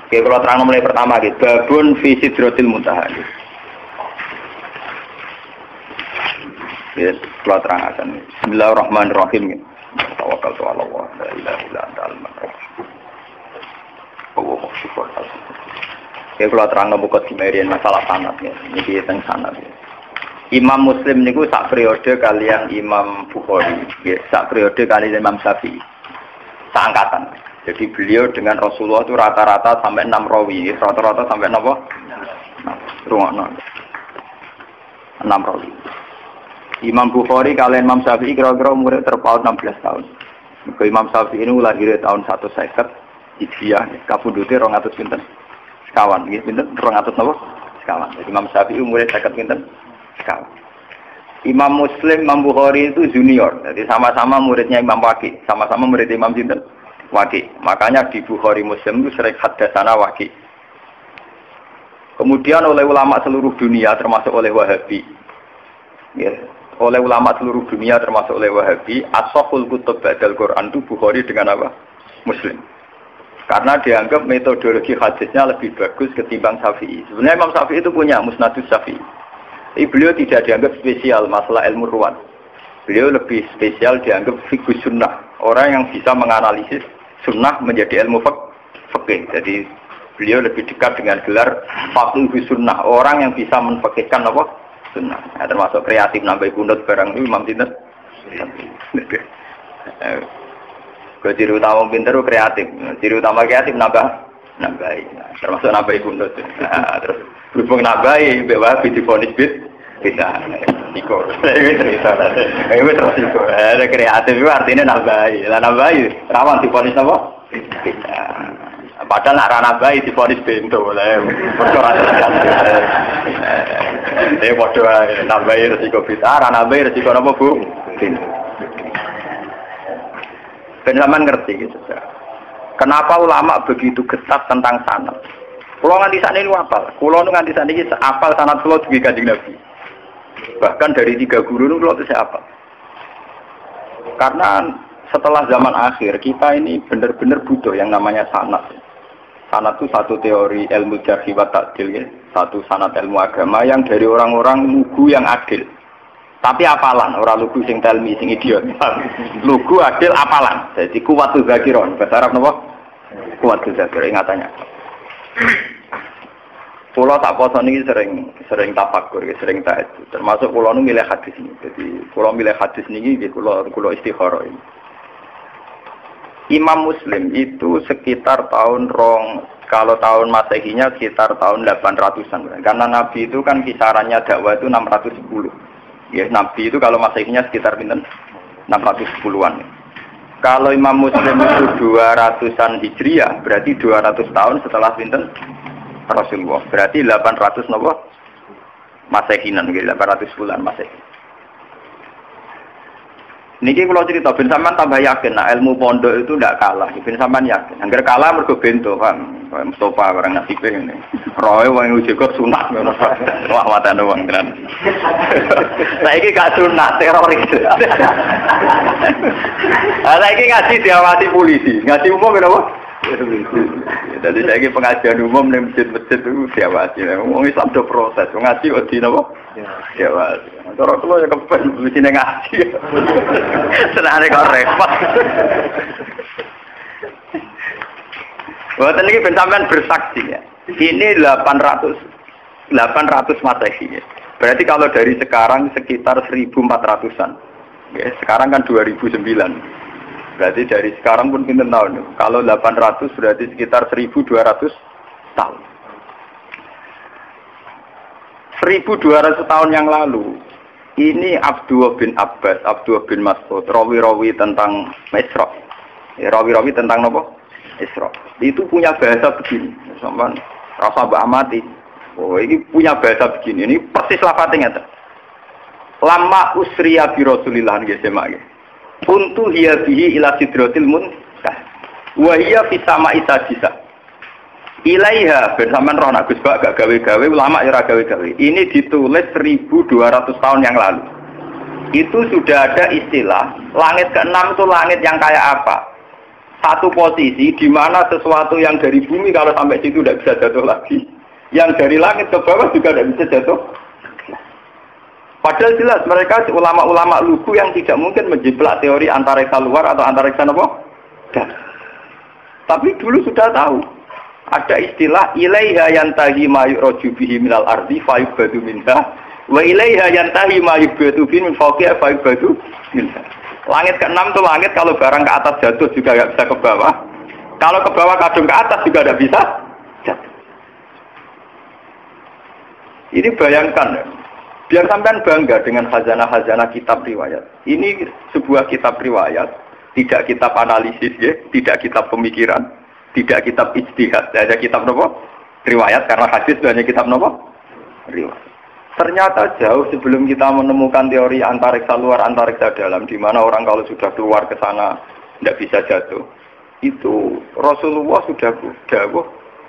Oke, kalau terang mulai pertama gitu, babun fi sidratil muntaha. Ya, kalau terang akan. Bismillahirrahmanirrahim. Tawakkaltu 'ala Allah, la ilaha illa anta al-rahman. Allahumma syukur. Oke, kalau terang buka dimarian masalah sanad ya. Ini tentang sanad ya. Imam Muslim niku sak periode kalian Imam Bukhari, ya, sak periode kalian Imam Syafi'i. Seangkatan. Jadi beliau dengan Rasulullah itu rata-rata sampai 6 rawi, rata-rata sampai apa? 6 rawi. Imam Bukhari kalian Imam Syafi'i kira-kira umurnya terpaut 16 tahun. Imam Syafi'i ini lahir tahun 150 Hijriah, kabudute 200 pinten. Sekawan, nggih pinten? 200 napa? Sekawan. Jadi Imam Syafi'i umurnya 50 pinten? Sekawan. Imam Muslim, Imam Bukhari itu junior. Jadi sama-sama muridnya Imam Waqi, sama-sama murid Imam Sinten? Waqi. Makanya di Bukhari Muslim itu sering hadatsana Waqi. Kemudian oleh ulama seluruh dunia termasuk oleh Wahabi. Ya, oleh ulama seluruh dunia termasuk oleh Wahabi, as-sahhul kutub ba'dal Quran itu Bukhari dengan apa? Muslim. Karena dianggap metodologi hadisnya lebih bagus ketimbang Syafi'i. Sebenarnya Imam Syafi'i itu punya Musnadus Syafi'i. Beliau tidak dianggap spesial masalah ilmu ruwan. Beliau lebih spesial dianggap fiqh sunnah. Orang yang bisa menganalisis sunnah menjadi ilmu fikih. Jadi beliau lebih dekat dengan gelar faqih sunnah. Orang yang bisa menfikihkan apa? Sunnah. Nah, termasuk kreatif nambah kunut barang itu Imam Sinten. Ciri utama pinter itu kreatif. Ciri utama kreatif nambahi. Nah, termasuk nambahi kunut. Nah, terus berhubung nambahi, bahwa difonis bisa. Ikut. Ini cerita. Ini terus ikut. Ada kreatif itu artinya nambahi. Lah nambahi rawan difonis apa? Bisa. Padahal nak rana bayi difonis bento lah. Perkara. Bodoh nambahi resiko bisa. Rana bayi resiko apa bu? Penjaman ngerti gitu. Kenapa ulama begitu ketat tentang sanad? Kulo nganti sakniki niku apal. Kulo nganti sakniki apal sanad kulo dugi Kanjeng Nabi. Bahkan dari 3 guru niku kulo tesih apal. Karena setelah zaman akhir kita ini benar-benar butuh yang namanya sanad. Sanad itu satu teori ilmu jarh wa ta'dil ya. Satu sanad ilmu agama yang dari orang-orang lugu yang adil. Tapi apalan, orang lugu sing telmi sing idiot. Lugu adil apalan. Jadi kuwatul zakiron. Bahasa Arab napa? Kuwatul zakiron ingatannya. Pulau tak poso niki sering tafakur, sering tahajud. Termasuk pulau nu milih hadis ini. Jadi pulau milih hadis niki pulau istikharah ini. Imam Muslim itu sekitar tahun kalau tahun Masehinya sekitar tahun 800-an. Karena Nabi itu kan kisarannya dakwah itu 610. Ya, Nabi itu kalau Masehinya sekitar 610-an. Kalau Imam Muslim itu 200-an Hijriah, berarti 200 tahun setelah pinten Rasulullah. Berarti 800 napa? Masehinan, 800 bulan Masehi. Niki kalau cerita ben sampean tambah yakin nah ilmu pondok itu ndak kalah. Ben sampean yakin. Angger kalah mergo bento kan. Mustofa barang nasibe ngene. Roe wong uji kok sunat ngono. Wah watane wong tenan. Saiki gak sunat teroris. Saiki ngaji diawasi polisi. Ngaji umum kenapa? Jadi saiki pengajian umum ning masjid-masjid itu diawasi. Wong Islam do proses. Ngaji kok di napa? Diawasi. Cara kula ya kepen mesti ngaji. Senane kok repot. Boten iki ben sampean bersaksi ya. Ini 800 Masehi ya. Berarti kalau dari sekarang sekitar 1400-an. Ya, sekarang kan 2009. Berarti dari sekarang pun pinten tahun. Kalau 800 berarti sekitar 1200 tahun. 1200 tahun yang lalu ini Abdullah bin Abbas, Abdullah bin Mas'ud, rawi-rawi tentang Isra. Rawi-rawi tentang apa? Isra. Itu punya bahasa begini. Sampeyan rasa mbak amati. Oh, ini punya bahasa begini. Ini persis lafadznya ngeten. Lama usriya bi Rasulillah nggih semake. Untu hiya bihi ila sidratil muntaha. Wa hiya fi sama'i sadisa. Ilaiha bersamaan roh Gus Bak gak gawe-gawe ulama ya gawe-gawe. Ini ditulis 1200 tahun yang lalu. Itu sudah ada istilah langit ke-6 itu langit yang kayak apa? satu posisi di mana sesuatu yang dari bumi kalau sampai situ tidak bisa jatuh lagi, yang dari langit ke bawah juga tidak bisa jatuh. Padahal jelas mereka ulama-ulama lugu yang tidak mungkin menjiplak teori antariksa luar atau antariksa apa? Tapi dulu sudah tahu. Ada istilah ilaiha yantahi ma yu'raju bihi minal ardi fa yubadu minha wa ilaiha yantahi ma yubadu bihi min fawqiha fa yubadu minha. Langit ke-6 itu langit kalau barang ke atas jatuh juga nggak bisa ke bawah. Kalau ke bawah kadung ke atas juga tidak bisa jatuh. Ini bayangkan ya. Biar sampean bangga dengan khazanah-khazanah kitab riwayat. Ini sebuah kitab riwayat, tidak kitab analisis ya, tidak kitab pemikiran. Tidak kitab ijtihad, ada kitab apa? Riwayat, karena hadis itu hanya kitab apa? Riwayat. Ternyata jauh sebelum kita menemukan teori antariksa luar, antariksa dalam, di mana orang kalau sudah keluar ke sana tidak bisa jatuh. Itu Rasulullah sudah dawuh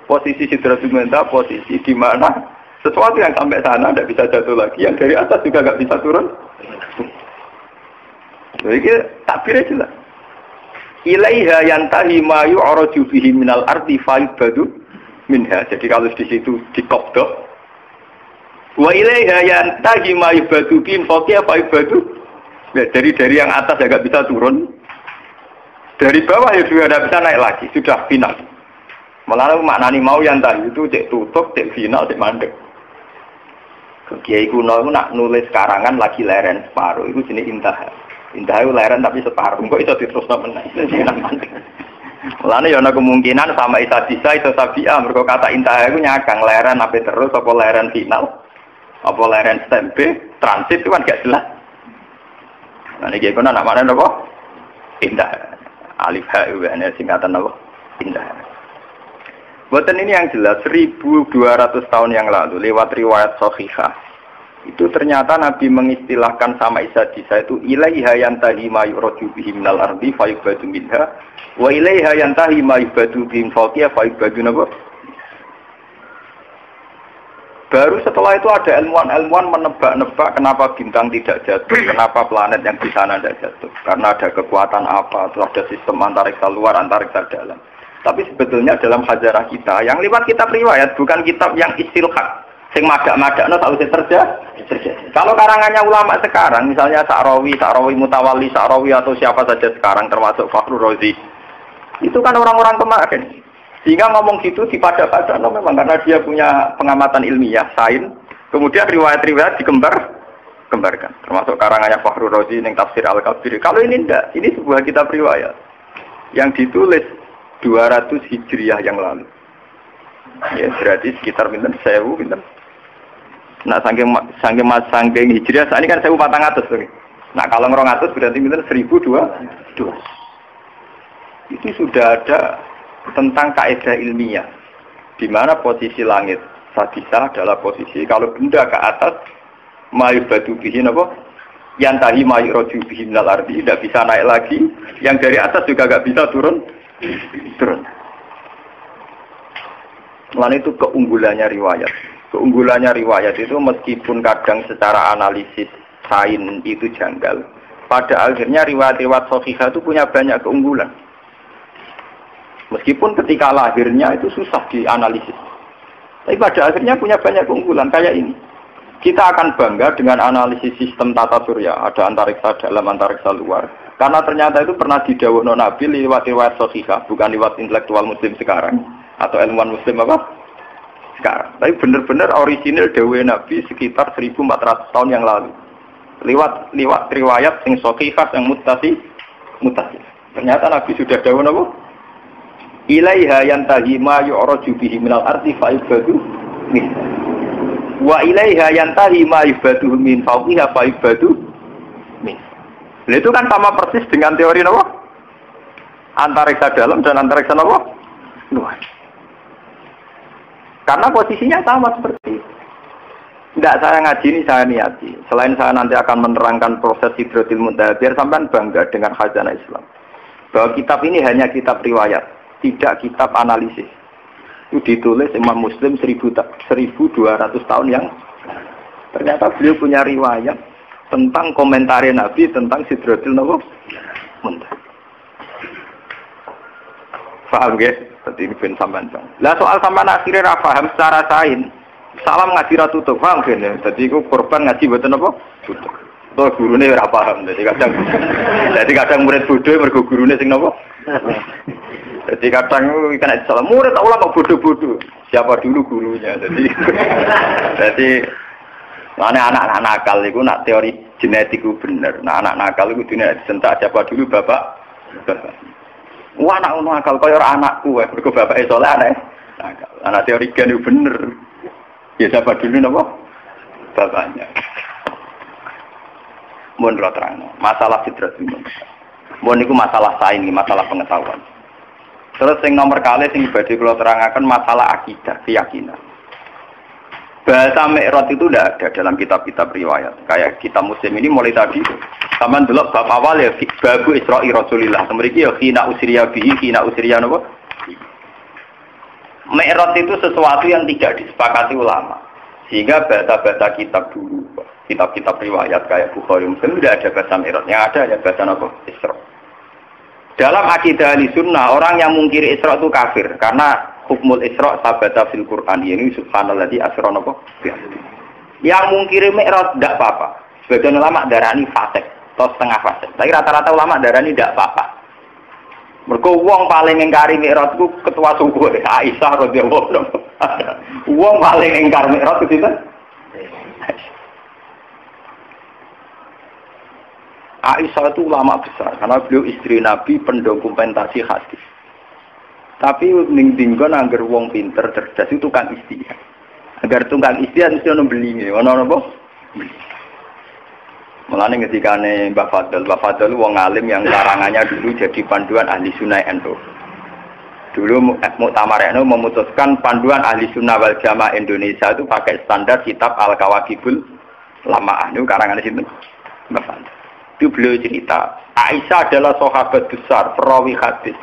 posisi Sidratul Muntaha, posisi di mana sesuatu yang sampai sana tidak bisa jatuh lagi, yang dari atas juga nggak bisa turun. Jadi takbirnya jelas. Ilaiha yantahi ma yu'raju bihi minal ardi faibadu minha. Jadi kalau di situ dikobdok. Wa ilaiha yantahi ma yubadu bihi fawqiha faibadu. Dari yang atas agak bisa turun. Dari bawah ya juga tidak bisa naik lagi, sudah final. Malah maknani mau yantahi itu cek tutup, cek final, cek mandek. Kiai kuno itu nak nulis karangan lagi leren separuh, itu jenis intah. Intah itu leren tapi separuh, kok itu diterusno meneh. Mulane ya ana kemungkinan sama isa bisa itu sabiah, mergo kata intah itu nyakang leren apa terus apa leren final. Apa leren stempe, transit itu kan gak jelas. Nah niki kono namane napa? Intah. Alif ha itu ana singkatan apa? Intah. Boten ini yang jelas 1200 tahun yang lalu lewat riwayat sahihah. Itu ternyata Nabi mengistilahkan sama Isa-Isa itu ilaiha yantahi ma yu'raju bihi minal ardi fa yubadu minha wa ilaiha yantahi ma yubadu bihi fawqiha fa yubadu napa. Baru setelah itu ada ilmuwan-ilmuwan menebak-nebak kenapa bintang tidak jatuh, kenapa planet yang di sana tidak jatuh. Karena ada kekuatan apa, terus ada sistem antariksa luar, antariksa dalam. Tapi sebetulnya dalam hajarah kita, yang lewat kitab riwayat, bukan kitab yang istilhaq. Sing madak-madak no tahu terjadi. Kalau karangannya ulama sekarang, misalnya Sa'rawi Mutawalli, Sa'rawi atau siapa saja sekarang termasuk Fakhrur Razi, itu kan orang-orang kemarin. Sehingga ngomong gitu dipada-pada no, memang karena dia punya pengamatan ilmiah, sains. Kemudian riwayat-riwayat dikembarkan. Termasuk karangannya Fakhrur Razi yang Tafsir Al-Kabir. Kalau ini enggak, ini sebuah kitab riwayat yang ditulis 200 Hijriah yang lalu. Ya, berarti sekitar pinten 1000 pinten. Nah, saking Hijriah saat ini kan 1400 tuh. Nah, kalau 200 berarti pinten 1002. Itu sudah ada tentang kaidah ilmiah. Di mana posisi langit sadisah adalah posisi kalau benda ke atas mayubadu bihi napa? Yantahi mayuraju bihi minal ardi, tidak bisa naik lagi, yang dari atas juga enggak bisa turun. Lain itu keunggulannya riwayat. Keunggulannya riwayat itu meskipun kadang secara analisis sains itu janggal, pada akhirnya riwayat-riwayat sahihah itu punya banyak keunggulan. Meskipun ketika lahirnya itu susah dianalisis, tapi pada akhirnya punya banyak keunggulan kayak ini. Kita akan bangga dengan analisis sistem tata surya, ada antariksa dalam, antariksa luar. Karena ternyata itu pernah didhawuhno Nabi lewat riwayat sahihah, bukan lewat intelektual muslim sekarang atau ilmuwan muslim apa? Sekarang. Tapi benar-benar orisinil dawuh Nabi sekitar 1400 tahun yang lalu. Lewat riwayat sing sahihah yang muttasil. Ternyata Nabi sudah dawuh napa? Ilaiha yantahi ma yu'raju bihi minal ardi fa yubadu min. Wa ilaiha yantahi ma yubadu min fawqiha fa yubadu min. Itu kan sama persis dengan teori napa? Antariksa dalam dan antariksa napa? Luar. Karena posisinya sama seperti itu. Tidak saya ngaji ini, saya niati. Selain saya nanti akan menerangkan proses Sidratul Muntaha, biar sampean bangga dengan khazanah Islam. Bahwa kitab ini hanya kitab riwayat, tidak kitab analisis. Itu ditulis Imam Muslim 1200 tahun yang ternyata beliau punya riwayat tentang komentar Nabi tentang Sidratul Muntaha. Paham nggih? Dadi ini ben sampean. Lah soal sampean akhire ra paham secara sains. Salam ngaji ra tutup, paham nggih? Dadi iku korban ngaji mboten apa? Tutup. Tuh gurune ora paham. Dadi kadang murid bodoh mergo gurune sing napa? Jadi kadang kena salah murid tak ulang kok bodoh-bodoh. Siapa dulu gurunya? Jadi mana anak-anak nakal itu nak teori genetik itu bener. Nah anak nakal itu dunia disentak siapa dulu bapak. Wah anak nakal kaya anakku, mergo bapake saleh anake nakal. Anak teori gen itu bener. Ya siapa dulu napa? Bapaknya. Mun ora terang. Masalah fitrat ini. Mun niku masalah sains, masalah pengetahuan. Terus yang nomor kali sing badhe kula terangaken masalah akidah, keyakinan. Bahasa Mi'raj itu tidak ada dalam kitab-kitab riwayat. Kayak kitab Muslim ini mulai tadi sampean delok bab awal ya babu Isra'i Rasulillah. Mriki ya khina usriya bihi, khina usriya napa? Mi'raj itu sesuatu yang tidak disepakati ulama. Sehingga bahasa-bahasa kitab dulu, kitab-kitab riwayat kayak Bukhari Muslim tidak ada bahasa Mi'raj. Yang ada ya bahasa napa? Isra'. Dalam akidah Ahlussunnah, orang yang mungkiri Isra itu kafir karena hukmul Isra sabata fil Quran ini subhanalladzi asra napa. Yang mungkiri Mi'raj tidak apa-apa. Sebagian ulama darani fasik atau setengah fasik. Tapi rata-rata ulama darani tidak apa-apa. Mergo wong paling ngingkari Mi'raj itu ketua suku Aisyah radhiyallahu anha. Wong paling ngingkar Mi'raj itu sinten? Aisyah itu ulama besar karena beliau istri Nabi pendokumentasi hadis. Tapi ning dinggon angger wong pinter cerdas itu tukang istihad. Agar tukang istihad mesti ono beli, ono apa? Mulane ngendikane Mbah Fadl wong alim yang karangannya dulu jadi panduan ahli sunnah NU. Dulu Muktamar NU memutuskan panduan ahli sunnah wal jamaah Indonesia itu pakai standar kitab Al-Kawakibul Lamaah. Itu karangannya sinten? Mbah Fadl. Itu beliau cerita, Aisyah adalah sahabat besar, perawi hadis.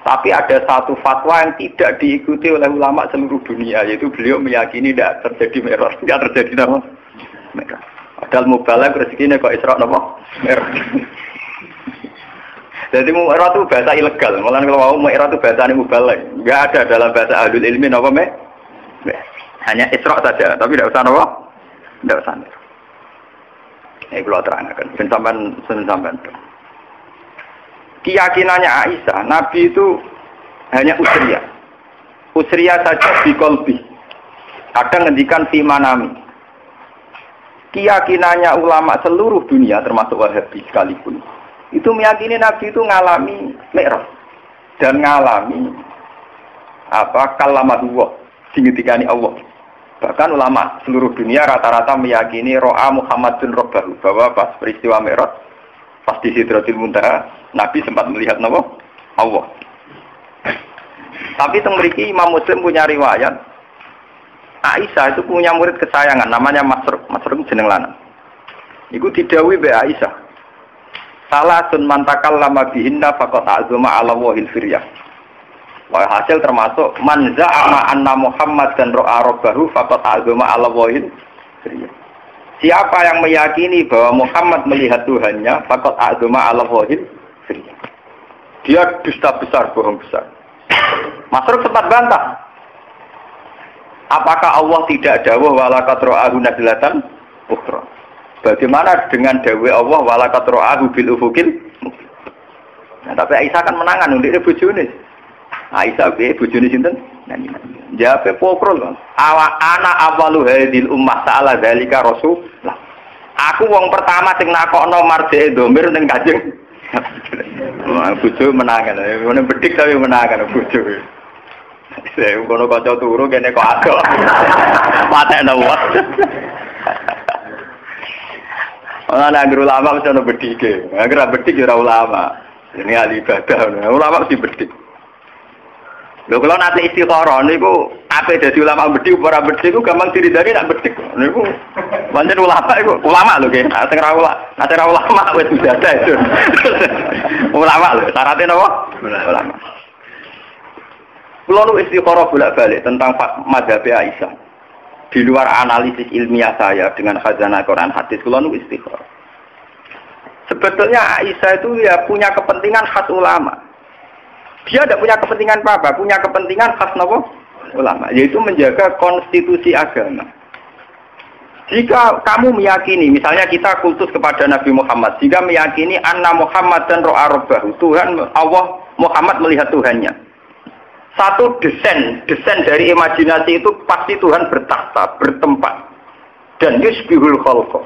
Tapi ada satu fatwa yang tidak diikuti oleh ulama seluruh dunia, yaitu beliau meyakini tidak terjadi Mi'raj, tidak terjadi apa? Mi'raj. Padahal mubalagh rezekinya kok Isra apa? Mi'raj. Jadi Mi'raj itu bahasa ilegal, malah kalau mau Mi'raj itu bahasa mubalagh. Enggak ada dalam bahasa ahlul ilmi apa hanya Isra saja, tapi tidak usah apa? Tidak usah. Kalau terangkan, sampai keyakinannya Aisyah, Nabi itu hanya usriya saja di kolbi. Kadang ngendikan fi manami. Keyakinannya ulama seluruh dunia, termasuk Wahabi sekalipun, itu meyakini Nabi itu ngalami Mi'raj dan ngalami kalamatullah, dingetikani Allah. Bahkan ulama seluruh dunia rata-rata meyakini ro'a Muhammadun Rabbahu, bahwa pas peristiwa Mi'raj, pas di Sidratil Muntaha, Nabi sempat melihat Allah. Tapi mriki Imam Muslim punya riwayat, Aisyah itu punya murid kesayangan, namanya Masruq jeneng lanang. Iku didhawuhi mbek Aisyah. Salasun man takallama bihinna faqad azuma ala wahil firyah. Wah, hasil termasuk man za'ama anna Muhammad dan ro'a rabbahu faqad azuma ala wahil firyah. Siapa yang meyakini bahwa Muhammad melihat Tuhannya faqad azuma ala wahil firyah. Dia dusta besar, bohong besar. Masruq sempat bantah. Apakah Allah tidak dawuh walaqad ra'ahu nazlatan ukhra? Bagaimana dengan dawuh Allah walaqad ra'ahu bil ufuqil? Nah, tapi Aisyah kan menangan untuk bojone. Aisyah bojone sinten? Jawabe pokrol. Ana awalu hadil ummah ta'ala dzalika rasul. Aku wong pertama sing nakokno marjake domir ning Kanjeng. Bojo menangan. Ngene bedik tapi menangan bojo. Saya kono kanca turu kene kok adok. Patekno wae. Ora nang ulama mesti ono bedike. Agar bedik ora ulama. Ini ahli ibadah. Ulama mesti bedik. Lho kalau nanti istikharah niku ape dadi ulama bedik ora bedik ku gampang diridani nak bedik. Niku pancen ulama lho nggih. Sing ora ulama wis biasa itu. Ulama lho, syaratnya napa? Ulama. Kulo nu istikharah bolak-balik tentang mazhab Aisyah. Di luar analisis ilmiah saya dengan khazanah Quran hadis, kulo nu istikharah. Sebetulnya Aisyah itu ya punya kepentingan khas ulama. Dia tidak punya kepentingan apa-apa, punya kepentingan khas nopo ulama, yaitu menjaga konstitusi agama. Jika kamu meyakini, misalnya kita kultus kepada Nabi Muhammad, jika meyakini anna Muhammad dan ro'a rabbahu, Tuhan Allah Muhammad melihat Tuhannya. Satu desain dari imajinasi itu pasti Tuhan bertakhta, bertempat, dan yusbihul khalqa.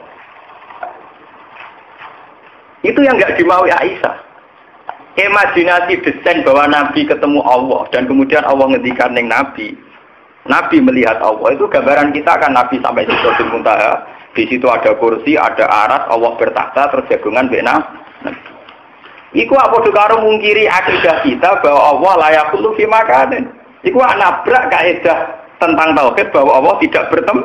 Itu yang nggak dimaui Aisyah. Imajinasi desain bahwa Nabi ketemu Allah dan kemudian Allah ngendikan ning Nabi. Nabi melihat Allah, itu gambaran kita kan Nabi sampai Sidratul Muntaha. Di situ ada kursi, ada aras, Allah bertakhta, terus jagungan bena. Iku apa karo mungkiri akidah kita bahwa Allah layak kullu fi makanin. Iku nabrak kaidah tentang tauhid bahwa Allah tidak bertemu.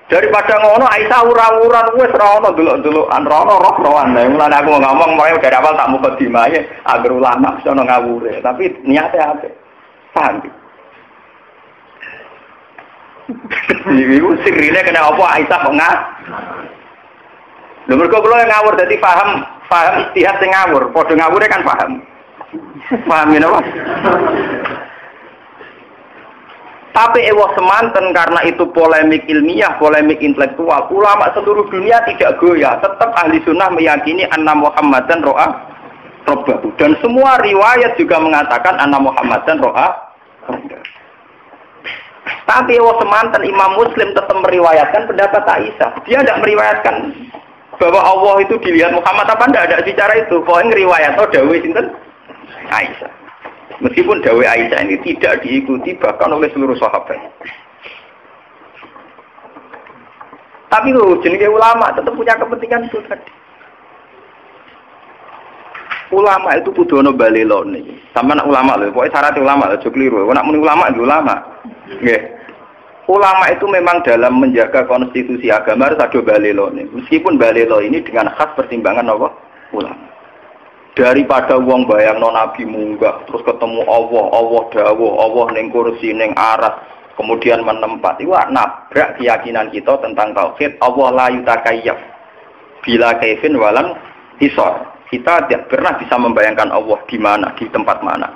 Daripada ngono Aisyah ura-uran wis ora ono delok-delokan ora ono roh-rohan. Mulane aku ngomong mulai dari awal tak mukadimah ya agar ulama sono ngawure, tapi niate apik. Paham? Iku sirine kena apa Aisyah kok lho mergo kula ngawur dadi paham istihad sing ngawur, padha ngawure kan paham. Paham ya napa? Tapi ewah semanten karena itu polemik ilmiah, polemik intelektual. Ulama seluruh dunia tidak goyah, tetap ahli sunnah meyakini anna Muhammadan ro'a rabbahu. Dan semua riwayat juga mengatakan anna Muhammadan ro'a rabbahu. Tapi ewah semanten Imam Muslim tetap meriwayatkan pendapat Aisyah. Dia tidak meriwayatkan bahwa Allah itu dilihat Muhammad apa tidak ada bicara itu. Pokoknya riwayat dawuh sinten Aisyah. Meskipun dawuh Aisyah ini tidak diikuti bahkan oleh seluruh sahabat. Tapi loh, jenenge ulama tetap punya kepentingan itu tadi. Ulama itu kudu ono balelone. Sampeyan ulama lho, pokoke syarat ulama lho, aja kliru. Nek muni ulama itu ulama. Nggih. Ulama itu memang dalam menjaga konstitusi agama harus ada balelone. Meskipun balelo ini dengan khas pertimbangan apa? Ulama. Daripada wong bayangno Nabi munggah terus ketemu Allah dawuh, Allah ning kursi ning aras, kemudian menempat. Iku nabrak keyakinan kita tentang tauhid. Allah la yutakayyaf bila kaifin walan hisar. Kita tidak pernah bisa membayangkan Allah di mana, di tempat mana.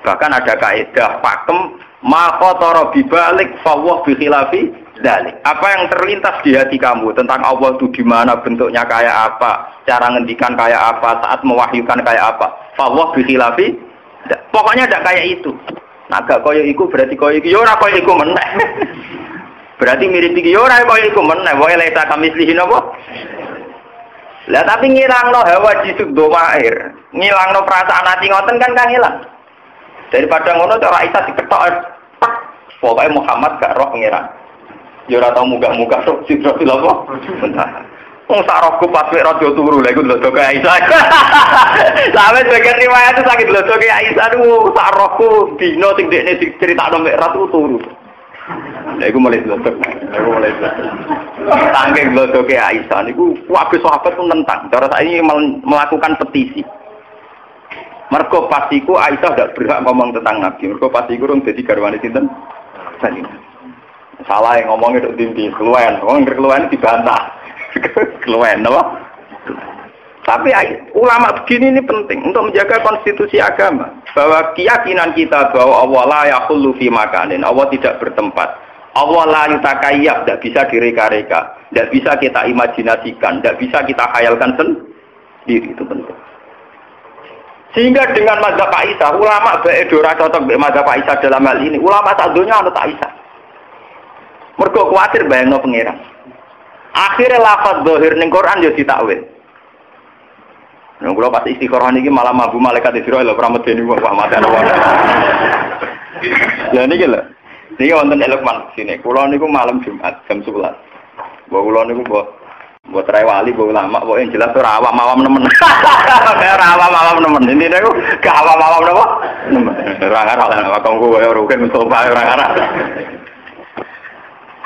Bahkan ada kaidah pakem ma khatara bibalik fawwah bi khilafi dzalik. Apa yang terlintas di hati kamu tentang Allah itu di mana, bentuknya kayak apa, cara ngendikan kayak apa, saat mewahyukan kayak apa. Fawwah bi khilafi. Pokoknya tidak kayak itu. Nah, gak koyo iku berarti koyo iki yo ora koyo iku meneh. Berarti mirip iki yo ora koyo iku meneh. Wae leta kamislihin apa? Lah tapi ngilangno hawa jisuk domair, ngilangno perasaan hati ngoten kan hilang. Daripada ngono cara Aisyah diketok, pokoknya Muhammad gak roh pengiran. Ya ora tau munggah-munggah tok Sidratul apa? Bentar. Wong sarofku pas wek raja turu lha iku lho kaya Aisyah. Sampe sebagian riwayat itu sakit lho kaya Aisyah niku sarofku dino sing dekne diceritakno mek ratu turu. Lha iku mulai lodok. Saking lodoke Aisyah niku kabeh sahabat pun nentang. Cara saiki melakukan petisi. Mergo pastiku Aisyah tidak berhak ngomong tentang Nabi. Mergo pastiku urung dadi garwane sinten? Salah yang ngomongnya itu dindi keluhan. Wong keluhan dibantah. Keluhan apa? Tapi ulama begini ini penting untuk menjaga konstitusi agama. Bahwa keyakinan kita bahwa Allah la yaqullu fi makanin, Allah tidak bertempat. Allah la yutakayyaf, tidak bisa direka-reka, tidak bisa kita imajinasikan, tidak bisa kita khayalkan sendiri. Itu penting. Sehingga dengan mazhab Aisyah, ulama beedora cocok dengan mazhab Aisyah dalam hal ini. Ulama tak dunia anut Aisyah. Mergo kuatir bayangno pangeran. Akhirnya lafaz zahir ning Quran yo ditakwil. Nek kula pas istiqoroh niki malah mabu malaikat Israil lho pramedeni wong mate ana. Ya niki lho. Niki wonten Lukman sini. Kula niku malam Jumat jam 11. Mbok kula niku mbok trai wali mbok ulama kok jelas ora awam-awam nemen. Ora awam-awam nemen. Ini niku gak awam-awam napa? Nemen. Ora ngarep kok kowe rugen Mustafa ora ngarep.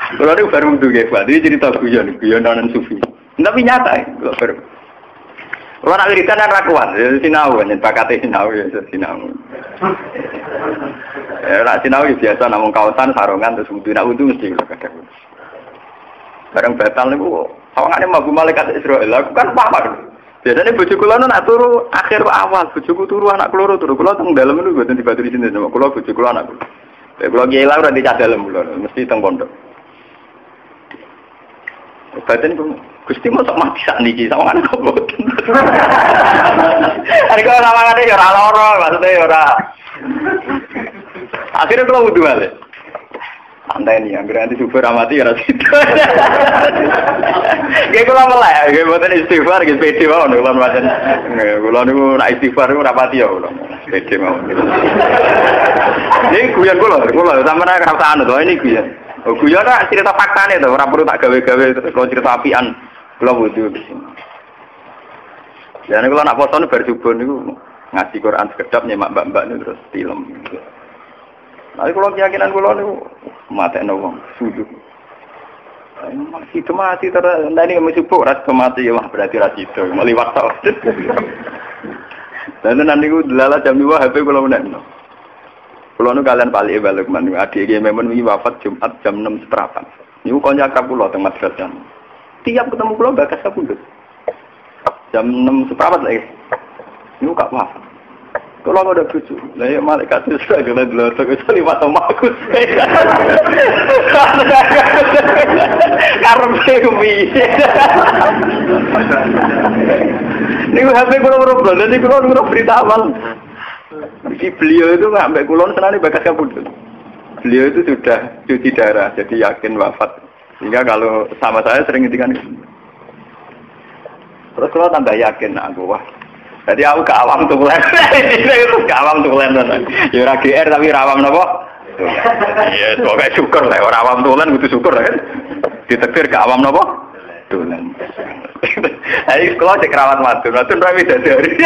Kalau itu baru menduga, Pak. Ini cerita guyonan sufi. Tapi nyata, kalau baru. Kalau nak wiridan kan rakuan, sinau, bakatnya sinau, sinau. Nak sinau biasa, namun kawasan sarungan terus wudu, nak wudu mesti kadang. Barang batal nih, awangannya mabu malaikat Israel, aku kan paham. Biasane bojo kula nak turu akhir awal, bojoku turu anak kula turu. Kula teng dalem niku mboten dibaturi sinten sama kula bojo kula anak kula. Kula kiai lah ora dicah dalem kula, mesti teng pondok. Badan itu Gusti mosok mati sak niki sawangan kok boten. Ari kok sawangane ya ora lara, maksudnya ya ora. Akhirnya kula wudu balik. Santai nih, hampir nanti super amati ya rasih. Kayak kula melek, kayak boten istighfar, kayak pede mawon kula macam. Kula niku nek istighfar niku rapati ya kula. Pede mawon. Ini guyon kula sampeyan ora usah anu to, ini guyon. Oh guyon nak cerita faktane to, ora perlu tak gawe-gawe terus kalau cerita apian kula wudu. Ya nek kula nak foto bar subuh niku ngaji Quran sekedap nyemak mbak-mbak niku terus film. Tapi kalau keyakinan kula niku matekno wong sujud. Masih mati terus ndane mesti ora mati ya berarti ra sido meliwat tok. Dan nanti ku delala jam 2 HP kula menekno. Kula nu kalian balik balik men adik iki memang wingi wafat Jumat jam 6.00 niku kanca akrab kula teng madrasah. Tiap ketemu kula bakas kapundhut. Jam 6.00 lagi. Niku gak wafat. Kalau ada cucu, nah ya malaikat itu sudah gelar-gelar terus lewat omakku. Karena kemi. Ini HP kurang belum, nanti kurang berita awal. Beliau itu nggak sampai kulon senang bakas kabudut. Beliau itu sudah cuci darah, jadi yakin wafat. Sehingga kalau sama saya sering ngintikan. Terus kalau tambah yakin, aku wah. Jadi aku ke awam tulen. Itu ke awam tulen. Ya ora GR tapi ra awam napa? Iya, pokoke syukur lah ora awam tulen kudu syukur kan. Ditektir ke awam napa? Tulen. Ayo kalau cek rawat madun ra widadari.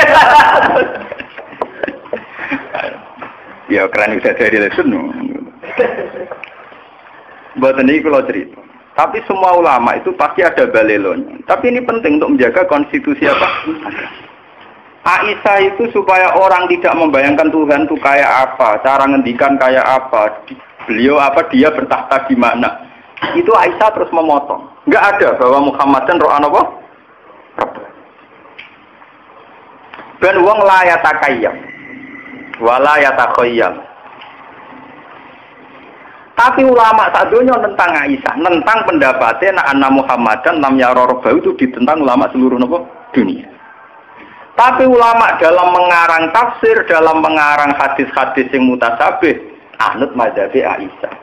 Ya keren widadari lesun. Mboten iki kula cerita. Tapi semua ulama itu pasti ada balelonya. Tapi ini penting untuk menjaga konstitusi apa? Aisyah itu supaya orang tidak membayangkan Tuhan itu kayak apa, cara ngendikan kayak apa, beliau apa, dia bertahta di mana. Itu Aisyah terus memotong. Enggak ada bahwa Muhammad dan roh apa? Ben wong la yatakayyam wala yatakhayyam. Tapi ulama sadonya tentang Aisyah, tentang pendapatnya anna Muhammadan lam yara rabbahu itu ditentang ulama seluruh dunia. Tapi ulama dalam mengarang tafsir, dalam mengarang hadis-hadis yang mutasabih, anut mazhab Aisyah.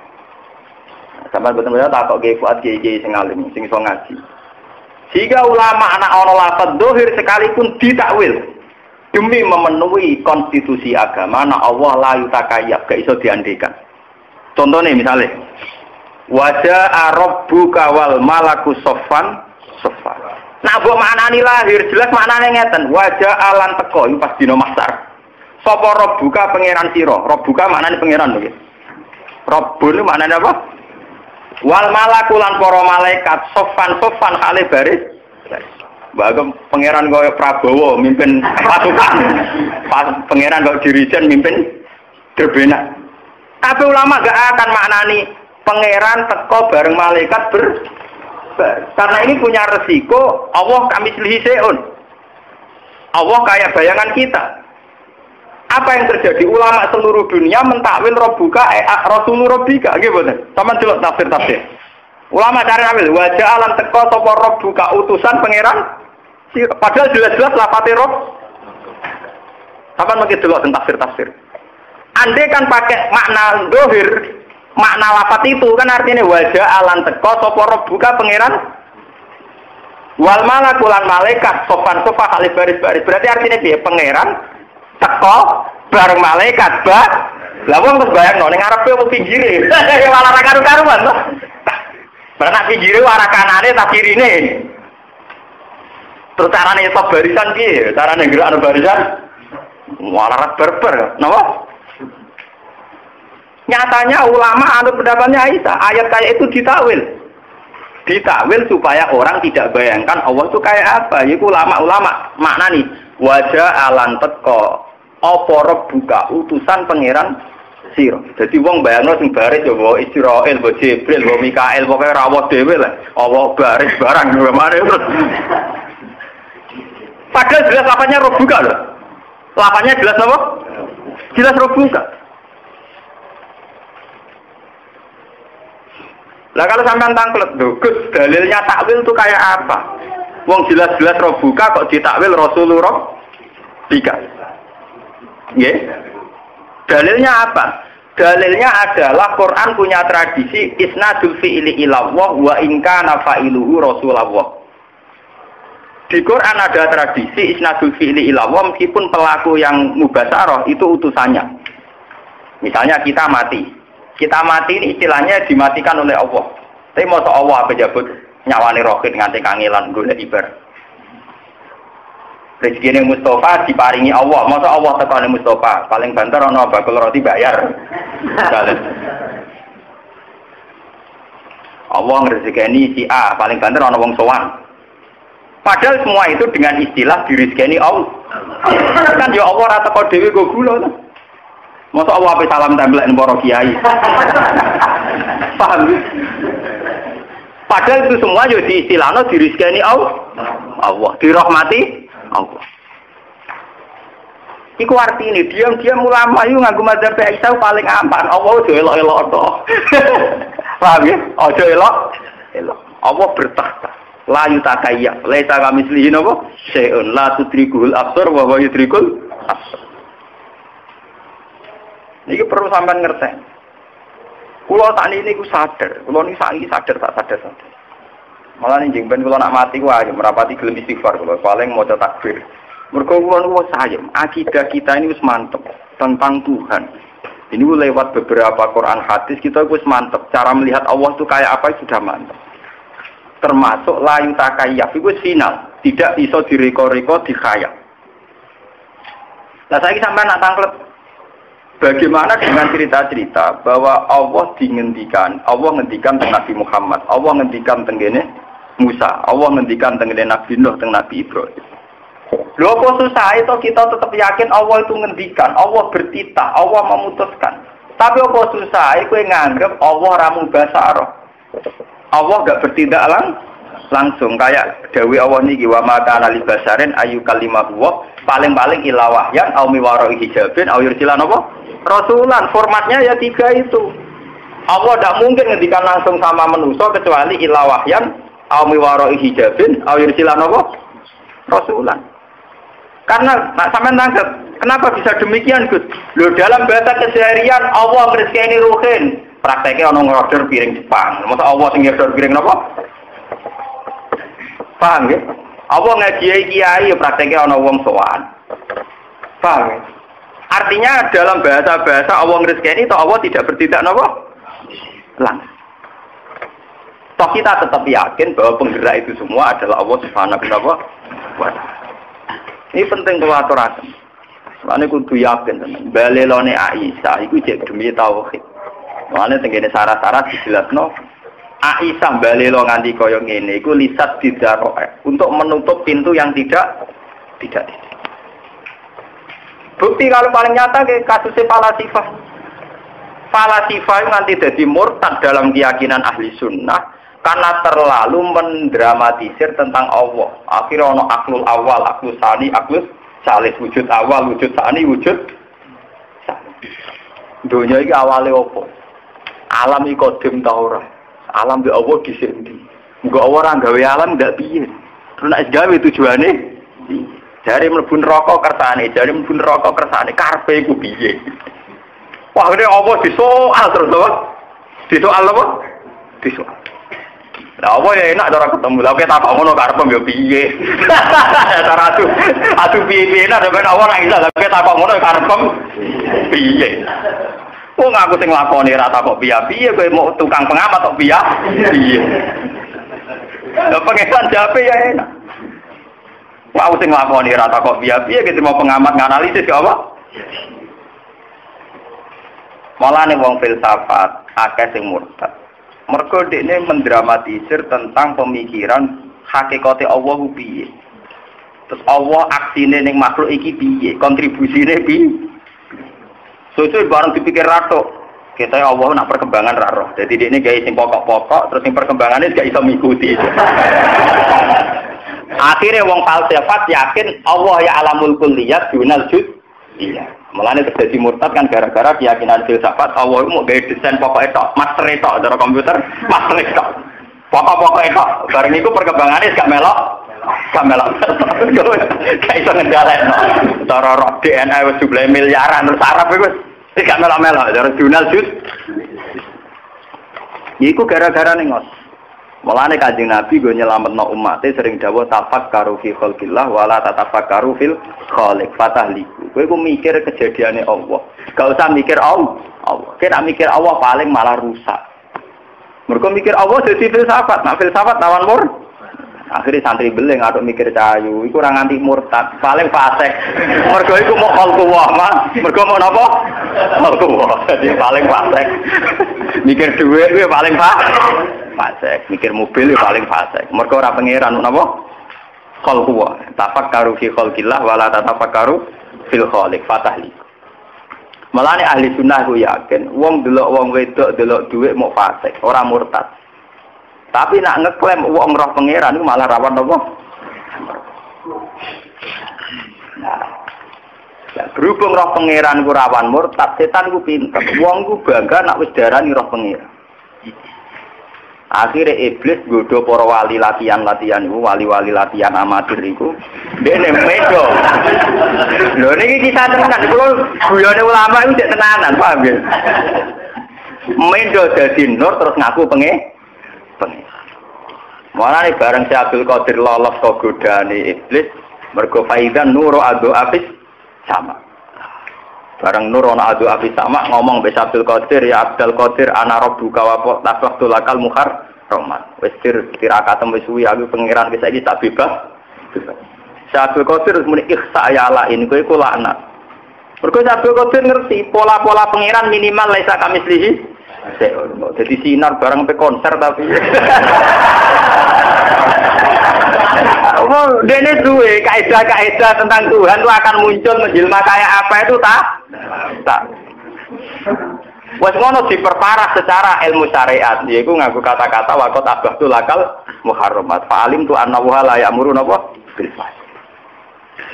Sampai betul-betul tak kok fuad kiai sing alim, sing iso ngaji. Jika ulama anak ana lafaz dohir sekalipun ditakwil demi memenuhi konstitusi agama, na Allah la yutakayyab, gak iso diandekan. Contohnya misalnya, wajah rabbuka wal malaku soffan soffan. Nah, buat maknani lahir jelas maknane ngeten. Wajah alan teko itu pas dina mahsyar. Sapa rabbuka pangeran sira? Rabbuka maknane pangeran lho. Rabbun maknane apa? Wal malaku lan para malaikat soffan kale baris. Bagem pangeran kaya Prabowo mimpin pasukan. Pangeran kaya dirijen mimpin Derbena. Tapi ulama gak akan maknani pangeran teko bareng malaikat karena ini punya resiko Allah kami selihi seun. Allah kayak bayangan kita. Apa yang terjadi? Ulama seluruh dunia mentakwil Rabbuka Rasulur Rabbika gitu. Sama delok tafsir. Ulama cari ambil wajah alam teko sapa Rabbuka utusan pangeran. Padahal jelas-jelas lafate Rabb. Sama makin delok tafsir. Andai kan pakai makna dohir, makna lafat itu kan artinya wajah alan teko sapa rabbuka pangeran wal malakulan malaikat sofan kali baris-baris. Berarti artinya dia pangeran teko bareng malaikat lah wong terus bayangno ning ngarepe opo pinggire malah ra karu-karuan to. Berarti pinggire arah kanane ta kirine. Terus carane iso barisan piye? Carane gerakno barisan malah berber. Napa? Nyatanya ulama anut pendapatnya Aisyah, ayat kayak itu ditakwil supaya orang tidak bayangkan Allah itu kayak apa. Yaitu ulama-ulama makna nih wajah alan teko apa rabbuka utusan pangeran sira. Jadi wong bayangno sing baris ya wa Israil, wa Jibril, wa Mikail, pokoke rawuh dhewe lah. Allah baris barang gimana terus. Padahal jelas lapannya robuka loh. Lapannya jelas apa? Jelas robuka. Lah kalau sampean tangklet, Gus, dalilnya takwil itu kayak apa? Wong jelas-jelas robuka kok ditakwil Rasulullah tiga. Nggih. Dalilnya apa? Dalilnya adalah Quran punya tradisi isnadul fi'li ilallah wa in kana fa'iluhu Rasulullah. Di Quran ada tradisi isnadul fi'li ilallah meskipun pelaku yang mubasyarah itu utusannya. Misalnya kita mati. Kita mati ini istilahnya dimatikan oleh Allah. Tapi masa Allah pejabat nyawane rohit nganti kangelan golek ibar. Rezekine Mustafa diparingi Allah. Masa Allah tekane Mustafa paling banter ana bakul roti bayar. Allah ngrezekeni si A paling banter ana wong sowan. Padahal semua itu dengan istilah dirizkeni Allah. Kan ya Allah ora teko dhewe go gula. Masa Allah ape salam tempel ning para kiai. Paham? Padahal itu semua yo diistilahno dirizkeni Allah. Allah dirahmati Allah. Iku artine diam-diam ulama itu nganggo mazhab Aisyah paling aman. Allah ojo elok-elok to. Paham ya? Ojo elok. Allah bertakhta. La yutakayyaf. Laisa kamislihi napa? Syai'un la tudrikul absar wa huwa yudrikul absar. Niki perlu sampean ngerti. Kula sakniki niku sadar. Kula niki saiki sadar. Malah ning ben kula nak mati ku ayo merapati gelem istighfar kula paling maca takbir. Mergo kula niku sayem, akidah kita ini wis mantep tentang Tuhan. Ini lewat beberapa Quran hadis kita wis mantep. Cara melihat Allah itu kayak apa sudah mantep. Termasuk la yutakayyaf itu final, tidak bisa direko-reko dikhayal. Nah, saiki sampean nak tangklet bagaimana dengan cerita-cerita bahwa Allah ngendikan tentang Nabi Muhammad, Allah ngendikan tentang Musa, Allah ngendikan tentang Nabi Nuh, tentang Nabi Ibrahim. Lho apa susah itu kita tetap yakin Allah itu ngendikan, Allah bertitah, Allah memutuskan. Tapi apa susah itu nganggep Allah ramu basaro. Allah enggak bertindak langsung kayak dawe Allah niki wa ma kana li basarin ayu kalimah wa paling-paling ila wahyan au miwaro hijabin au yursilan apa? Rasulan, formatnya ya tiga itu. Allah tidak mungkin ngendikan langsung sama manusia kecuali ila wahyan au miwaro hijabin au yursilan apa? Rasulan. Karena sampean tangkap, kenapa bisa demikian, Gus? Loh dalam bahasa keseharian Allah ngrezekeni ruhin. Prakteknya ono ngorder piring Jepang. Masa Allah sing ngorder piring napa? Paham ya? Allah ngajiai kiai prakteknya ono wong sowan. Paham ya? Artinya dalam bahasa-bahasa Allah ngrezekeni itu Allah tidak bertindak napa? Langsung. Toh kita tetap yakin bahwa penggerak itu semua adalah Allah Subhanahu wa taala. Ini penting kalau aturaken. Soalnya kudu yakin tenan. Balelone Aisyah iku jek demi tauhid. Soalnya tenggene syarat-syarat dijelasno Aisyah balelo nganti kaya ngene iku lisat didaroe untuk menutup pintu yang tidak. Bukti kalau paling nyata kayak kasusnya Falasifah. Falasifah itu nanti jadi murtad dalam keyakinan ahli sunnah karena terlalu mendramatisir tentang Allah. Akhirnya ono aklul awal, aklul sani, aklul salis, wujud awal, wujud sani, wujud sani. Dunia ini awalnya apa? Alam iki kodim ta ora? Alam be Allah disendi. Engko ora gawe alam ndak piye. Terus nek gawe tujuane jare mlebu neraka kersane, jare mlebu neraka kersane karepe iku piye? Wah, ini apa disoal terus apa? Disoal apa? Disoal. Lah apa ya enak cara ketemu. Lah kita kok ngono karepem ya piye? Cara adu piye-piye nek ben ora iso lah kita kok ngono karepem piye? Wong aku sing lakoni ora tak kok piye-piye kowe mau tukang pengamat kok piye? Lah pengesan jape ya enak. Wong aku sing lakoni ora tak kok piye-piye kita mau pengamat nganalisis kok apa? Malah nih wong filsafat akeh sing murtad. Mergo dekne mendramatisir tentang pemikiran hakikate Allah piye. Terus Allah aksine ning makhluk iki piye? Kontribusine piye? Sesuai barang dipikir ratok. Kita Allah nak perkembangan raro. Jadi dia ini gaya sing pokok-pokok, terus yang perkembangannya gak bisa mengikuti. Akhirnya wong falsafat yakin Allah ya alamul kulliyat dunal juz. Iya. Mulane terjadi murtad kan gara-gara keyakinan filsafat Allah itu mau gawe desain pokoknya tok, master tok cara komputer, master tok. Pokok-pokok tok. Bareng iku perkembangannya gak melok. Kayak iso ngendhalekno. Cara roh DNA wis jumlahe miliaran terus Arab iku gak melok-melok cara dunal juz. Iku gara-gara nengos. Mulane Kanjeng Nabi go nyelametno umate sering dawuh tafakkaru fi khalqillah wala tatafakkaru fil khaliq fatahliku. Kowe ku mikir kejadiane Allah. Gak usah mikir Allah. Kira mikir Allah paling malah rusak. Mergo mikir Allah dadi filsafat, nak filsafat lawan mur. Akhirnya santri beling atau mikir cahayu, iku ora nganti murtad, paling fasik. Mergo iku mau khalqullah, Mas. Mergo mau napa? Khalqullah. Dadi paling fasik. Mikir dhuwit kuwi paling fasik, mikir mobil paling fasik. Mergo ora pangeran napa? Khalqullah. Tafakkaru fi khalqillah wala tatafakkaru fil khaliq fatahli. Malane ahli sunnah ku yakin wong delok wong wedok delok dhuwit mau fasik, ora murtad. Tapi nak ngeklaim wong roh pangeran iku malah rawan napa? Nah. Ya berhubung roh pangeran ku rawan murtad, setan ku pinter. Wong ku bangga nak wis darani roh pangeran. Akhirnya iblis godo para wali latihan itu, wali-wali latihan amatir itu, dia medo. Loh ini kisah tenanan, kalau guyone ulama itu tidak tenanan, paham ya? Medo jadi nur terus ngaku pengen. Malah nih bareng si Abdul Qadir lolos ke godani iblis, mergo faizan nuro adu abis sama. Bareng nur ana adu abis sama ngomong be Abdul Qadir ya Abdul Qadir ana rabbuka wa tasawwatu lakal mukhar rahmat. Wis tirakatem wis suwi aku pangeran wis saiki tak bebas. Abdul Qadir muni ikhsa ya la ini kowe ku laknat. Mergo Abdul Qadir ngerti pola-pola pangeran minimal laisa kamislihi. Jadi sinar bareng pe konser tapi. Oh, dene duwe kaidah-kaidah tentang Tuhan itu akan muncul menjelma kayak apa itu tak. Wes ngono diperparah secara ilmu syariat, yaiku nganggo kata-kata waqat abahtu lakal muharramat. Fa'alim tu annahu la ya'muru napa bil fahsy.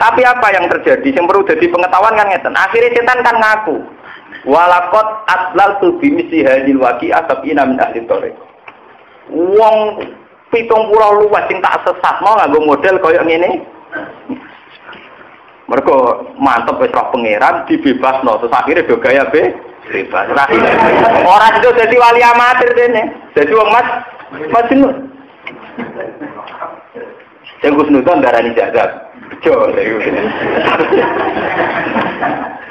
Tapi apa yang terjadi? Yang perlu jadi pengetahuan kan ngeten. Akhirnya setan kan ngaku. Walaqad atlaltu bi misli hadil waqi'ah sabina min ahli thariq. Wong 70 luwes sing tak sesat mau nganggo model kaya ngene. Mergo mantep wis roh pangeran dibebasno terus akhire do gaya bebas. Ora itu dadi wali amatir dene. Dadi wong Mas Nur. Sing Gus Nudon darani jagat. Bejo iku.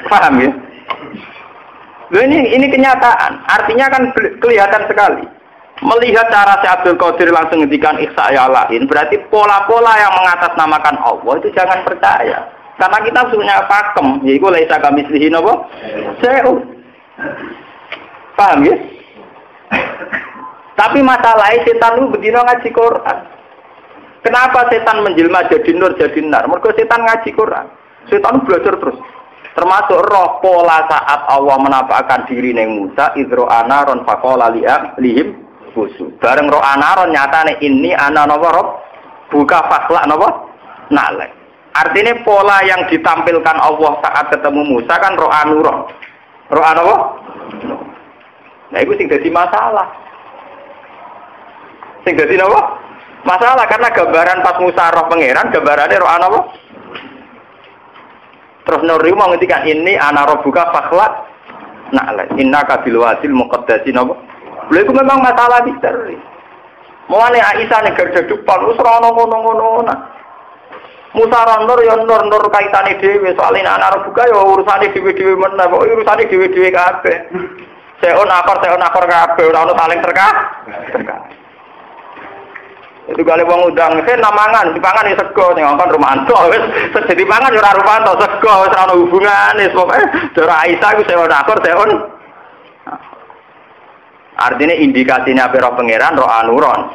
Paham ya? Ini kenyataan. Artinya kan kelihatan sekali. Melihat cara si Abdul Qadir langsung ngendikan ikhsa ya lain, berarti pola-pola yang mengatasnamakan Allah itu jangan percaya. Karena kita punya pakem, yaitu laisa kamislihi napa? Seu. Paham ya? Tapi masalahnya setan itu bedino ngaji Quran. Kenapa setan menjelma jadi nur jadi nar? Mergo setan ngaji Quran. Setan belajar terus. Termasuk roh pola saat Allah menampakkan diri neng Musa idro anaron faqala lihim busu. Bareng roh anaron nyatane ini ana napa roh buka fakla napa nalek. Artinya pola yang ditampilkan Allah saat ketemu Musa kan roh anuron. Roh anapa? Nah itu sing dadi masalah. Sing dadi napa? Masalah karena gambaran pas Musa roh pangeran gambarannya roh anapa? Terus Nuri mau ngendikan ini ana rabbuka fakhlaq na'la innaka bil wadil muqaddasi napa. Lha iku memang masalah misteri. Mulane Aisyah nek garda depan wis ora ngono-ngono. Musa nur ya nur kaitane dhewe soal ana rabbuka ya urusane dhewe-dhewe meneh kok urusane dhewe-dhewe kabeh. Seon akor kabeh ora ono saling terkait. Itu kali wong undang sen namangan dipangan ya sego ning ngkon Romanto wis jadi pangan ya ora Romanto sego wis ora ono hubungane pokoke Dora Aisyah iku seon akor seon. Artinya indikasinya apa roh pangeran roh anuron.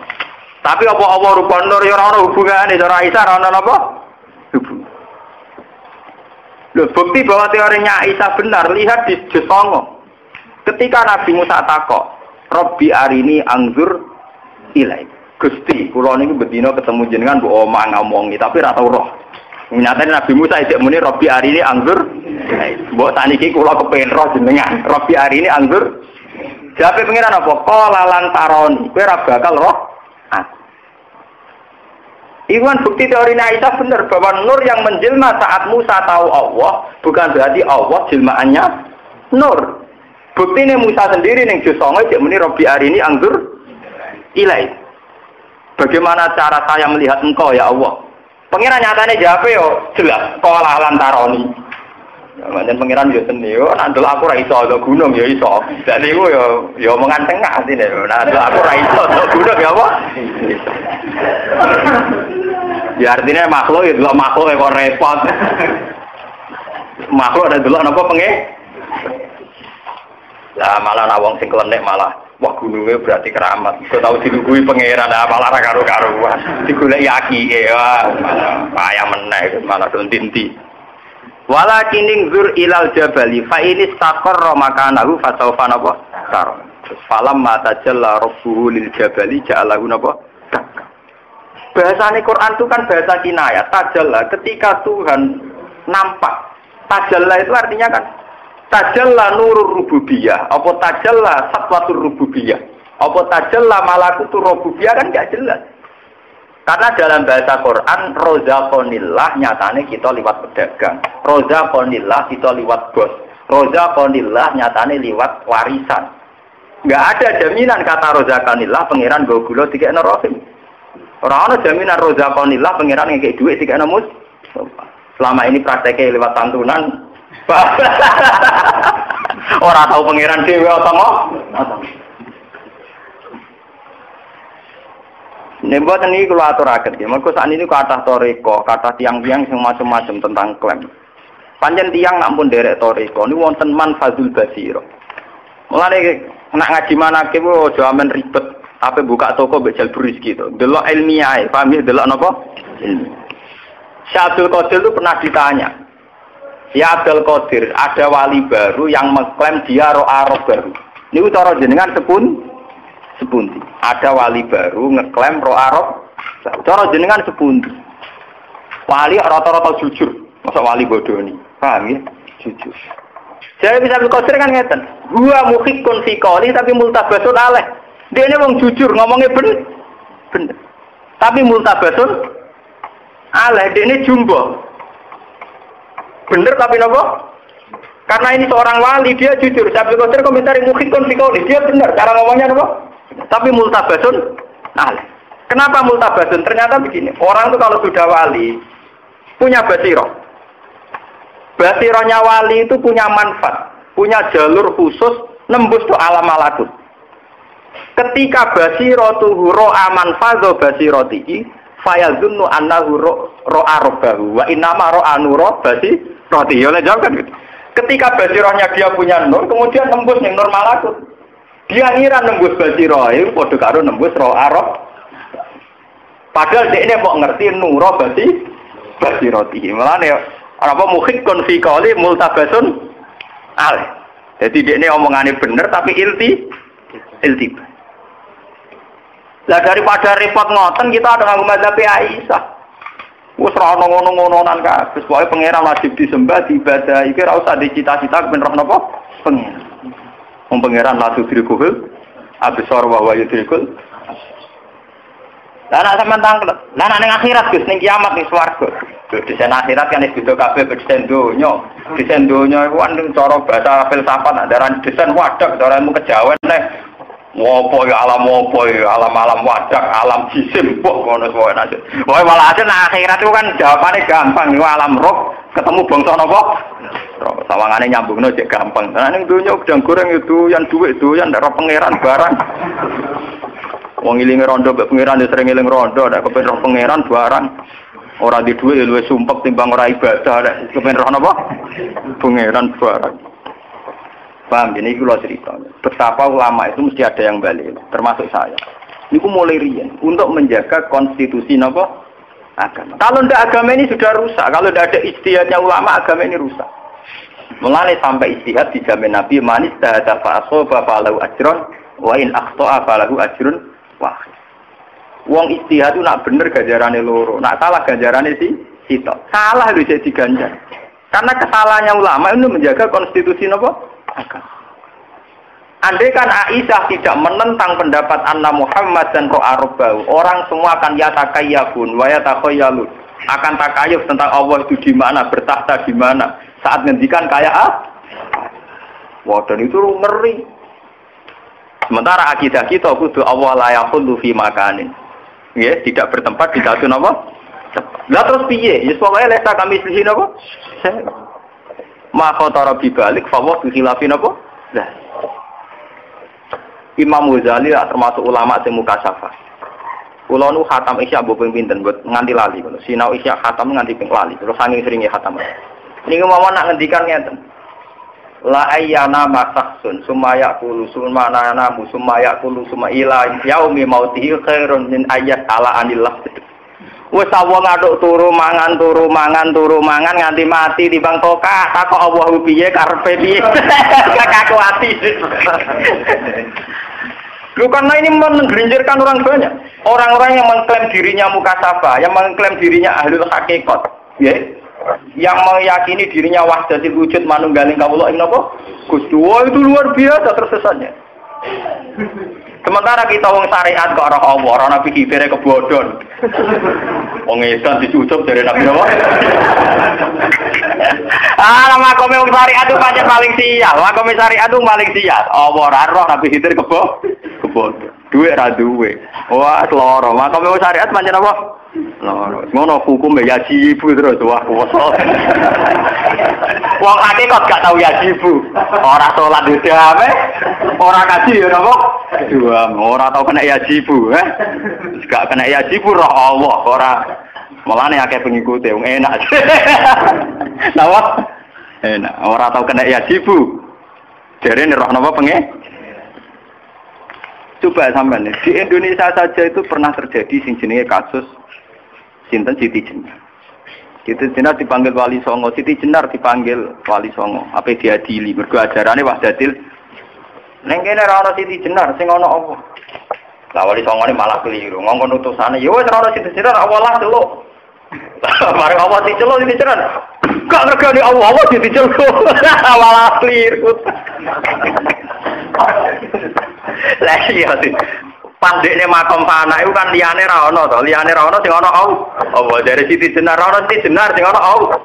Tapi apa rupa nur ya ora ono hubungane Dora Aisyah ora ono napa? Hubungan. Loh bukti bahwa teorinya Aisyah benar lihat di juz 9. Ketika Nabi Musa takok, "Rabbi arini anzur ilaik." Gusti, kula niku bedina ketemu jenengan mbok omah ngomongi tapi ra tau roh. Nyatane Nabi Musa isih muni Rabbi arini anggur. Mbok saniki kula kepengin roh jenengan. Rabbi arini anggur. Jawabe pengiran apa? Qala lan taroni. Kowe ora bakal roh. Iwan bukti teori Aisyah benar bahwa nur yang menjelma saat Musa tahu Allah bukan berarti Allah jelmaannya nur. Bukti ini Musa sendiri yang jusongo cek muni Rabbi arini anggur ilai. Bagaimana cara saya melihat engkau ya Allah? Pengiran nyatanya jawab yo jelas. Qala lan taroni. Manjen pengiran yo seni yo nak delok aku ra iso ana gunung yo iso. Dan niku yo omongan tengah sine. Nak delok aku ra iso ana gunung ya apa? Ya artinya makhluk ya delok makhluk kok repot. Makhluk ada delok napa penge? Lah malah ana wong sing klenek malah wah gunungnya berarti keramat. Kau tahu dilugui pangeran malah ra karo-karuan. Digoleki akike wah payah meneh malah dontinti. Walakining zur ilal jabali fa ini istaqarra makanahu fa sawfa napa? Tar. Falam ma tajalla rabbuhu lil jabali ja'alahu napa? Bahasa Quran itu kan bahasa kinayah. Tajalla ketika Tuhan nampak. Tajalla itu artinya kan tajalla nurur rububiyah. Apa tajalla satwatur rububiyah. Apa tajalla malakutur rububiyah kan tidak jelas. Karena dalam bahasa Quran rozaqonillah nyatane kita liwat pedagang. Rozaqonillah kita liwat bos. Rozaqonillah nyatane liwat warisan. Enggak ada jaminan kata rozaqonillah pangeran nggo gula dikekno rohim. Ora ana jaminan rozaqonillah pangeran ngekek dhuwit dikekno mus. Selama ini prakteknya lewat santunan. Ora tahu pangeran dhewe apa Nembuat ini kalau aturaken nggih. Mergo sakniki kathah toriko, kathah tiang-tiang sing macam-macam tentang klaim. Pancen tiang ampun derek toriko niku wonten manfazul basira. Mulane nek ngaji manake aja amen ribet, ape buka toko mbek jalbur rezeki to. Delok ilmiah, paham ya delok napa? Syekh Abdul Qadir itu pernah ditanya. Ya Abdul Qadir, ada wali baru yang mengklaim dia roh baru. Niku cara jenengan sepundi? Ada wali baru ngeklaim roh Arab. Cara jenengan sepundi. Wali rata-rata jujur. Masa wali bodoh ini. Paham ya? Jujur. Jadi bisa berkodir kan ngeten. Gua mukhikun fi qawli tapi multabasun aleh. Dia ini wong jujur ngomongnya bener. Tapi multabasun aleh. Dia ini jumbo. Bener tapi nopo? Karena ini seorang wali dia jujur. Saya berkodir komentari mukhikun fi qawli. Dia bener. Cara ngomongnya nopo? Tapi multabasun aleh. Kenapa multabasun? Ternyata begini. Orang itu kalau sudah wali punya basiroh. Basirohnya wali itu punya manfaat, punya jalur khusus nembus ke alam malakut. Ketika basiroh tuh ro'a manfazo basirotihi, fayazunnu annahu ro'a robbahu wa innama ro'a nuro basirotihi. Oleh jawab kan gitu. Ketika basirohnya dia punya nur, kemudian nembus yang nur malakut. Dia ngira nembus basiroh, itu podo karo nembus ro'a rob. Padahal dia ini mau ngerti nuro basirotihi. Malah nih apa mukhid konfi qawli multabasun aleh. Jadi dia ini omongannya bener tapi iltiba. Lah daripada repot ngoten kita ada nganggo mazhab Aisyah. Wis ora ono ngono-ngononan kabeh. Pokoke pangeran wajib disembah, diibadah. Iki ora usah dicita-cita ben roh napa? Pangeran. Wong pangeran la tudrikuhul absar wa huwa yudrikul. Lah nek sampean tanglet, lah nek ning akhirat Gus ning kiamat ning swarga. Desain akhirat kan wis beda kabeh desain donya. Desain donya iku kan cara bahasa filsafat andaran desain wadah carane kejawen nek ngopo ya alam wadah, alam jisim kok ngono wae aja. Wae malah aja nek akhirat itu kan jawabane gampang iku alam roh ketemu bangsa napa? Sawangane nyambungno cek gampang. Nah ning donya gedang goreng itu yang duit doyan nek pangeran barang. Wong ilinge rondo mbek pangeran sering eling rondo nek kepen roh pangeran barang. Ora di duit luwih sumpek timbang ora ibadah nek kepen roh napa? Pangeran barang. Paham ini kula cerita. Betapa ulama itu mesti ada yang balik, termasuk saya. Niku mulai riyen untuk menjaga konstitusi napa? Agama. Kalau ndak agama ini sudah rusak, kalau ndak ada ijtihadnya ulama agama ini rusak. Mulane sampai ijtihad dijamin Nabi manis tahta fa asaba falahu ajrun wa in akhta'a falahu ajrun wahid. Wong ijtihad itu nak bener ganjarane loro, nak salah ganjarane sitok. Salah lho jadi diganjar. Karena kesalahannya ulama itu menjaga konstitusi napa? Agama. Andai kan Aisyah tidak menentang pendapat Anna Muhammad dan Ro'arobau, orang semua akan yatakayyabun wa yatakhayalun. Akan takayuf tentang Allah itu di mana, bertahta di mana. Saat ngendikan kayak wah, dan itu ngeri. Sementara akidah kita kudu Allah la yaqulu fi makanin. Ya, tidak bertempat di satu napa? Lah terus piye? Ya pokoke lek kami sisi napa? Ma khatara bi balik fa wa bi khilafin napa? Lah. Imam Ghazali termasuk ulama sing mukasyafah. Kula nu khatam isya mbok ping pinten nganti lali ngono. Sinau isya khatam nganti ping lali. Terus saking seringe khatam. Niku mawon nak ngendikan ngeten. La ayyana masahsun sumaya qulu sumana namu sumaya qulu suma ila yaumi mautihi khairun min ayyat ala anillah. Wes wong aduk turu mangan nganti mati timbang tokak takok Allah piye karepe piye. Kakakku ati. Lu karena ini menggerinjirkan orang banyak. Orang-orang yang mengklaim dirinya mukasyafah, yang mengklaim dirinya ahlul hakikat, ya, yang meyakini dirinya wahdatul wujud manunggaling kawula ing napa? Gusti. Wah, itu luar biasa tersesatnya. Sementara kita wong syariat kok ora Allah, ora nabi kibere kebodhon. Wong edan dicucuk dari nabi apa? Makome wong syariat itu pancen paling sial. Makome syariat itu paling sial. Allah ora roh nabi kibere kebodhon. Duit ra duwe. Wah, loro. Makome wong syariat pancen apa? Loro. Ngono hukum ya jibu terus wah kuwasa. Wong hakikat gak tau ya jibu. Ora salat dhewe, ora kaji ya napa? Dua, ora tau kena ya jibu, gak kena ya jibu roh Allah, ora. Mulane akeh pengikute wong enak. Napa? Enak, ora tau kena ya jibu. Jarene roh napa penge? Coba sampean di Indonesia saja itu pernah terjadi sing jenenge kasus sinten Siti Jenar. Siti Jenar dipanggil Wali Songo, Siti Jenar dipanggil Wali Songo. Apa diadili mergo ajarane wahdatil. Ning kene ora ana Siti Jenar sing ana apa? Lah Wali Songone malah keliru. Ngongkon utusane ya wis ora ana Siti Jenar awalah celuk. Mari apa diceluk Siti Jenar? Gak ngergani Allah diceluk. Awalah keliru. Lah iya sih. Pandekne makom fana iku kan liyane ra ono to, liyane ra ono sing ana apa dari Siti Jenar ono Siti Jenar sing ana apa.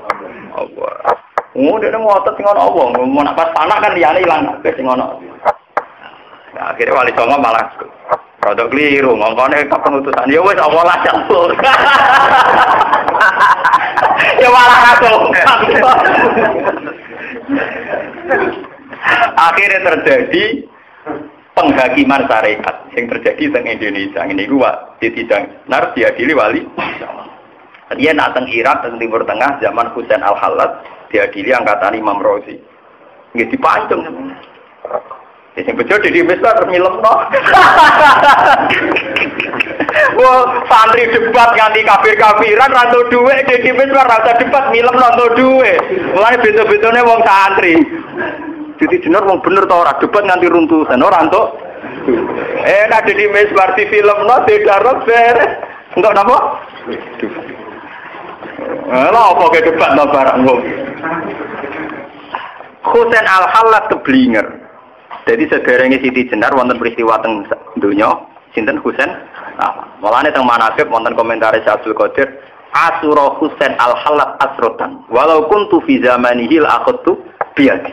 Ndekne ngotot sing ana apa, mau nak pas fana kan liyane ilang kabeh sing ana. Nah, akhirnya Wali Songo malah rodok keliru, ngongkone kepenutusan ya wis apa lah campur. Ya malah kacau. Akhirnya terjadi penghakiman syariat yang terjadi di Indonesia. Ini gua Jenar diadili Wali. Dia datang Irak dan Timur Tengah zaman Husain Al-Hallat diadili angkatan Imam Razi. Nggih dipancung. Sing bejo di Misbah terus ngilemno. Wah, santri debat nganti kafir-kafiran rantuk dhuwit di Misbah rasa debat ngilemno rantuk dhuwit. Mulane beda-bedane wong santri. Siti Jenar wong bener ta ora debat nganti runtusan ora entuk. Nek di Misbah di filmno didarok beres. Entuk napa? Lha apa ke debat nang barang wong. Husain Al-Hallat keblinger. Jadi sederenge Siti Jenar wonten peristiwa teng donya sinten Husain. Nah, mulane teng manaqib wonten komentar Syekh Abdul Qadir asura Husain Al-Hallat asrotan. Walau kuntu fi zamanihi la akhadtu biyadi.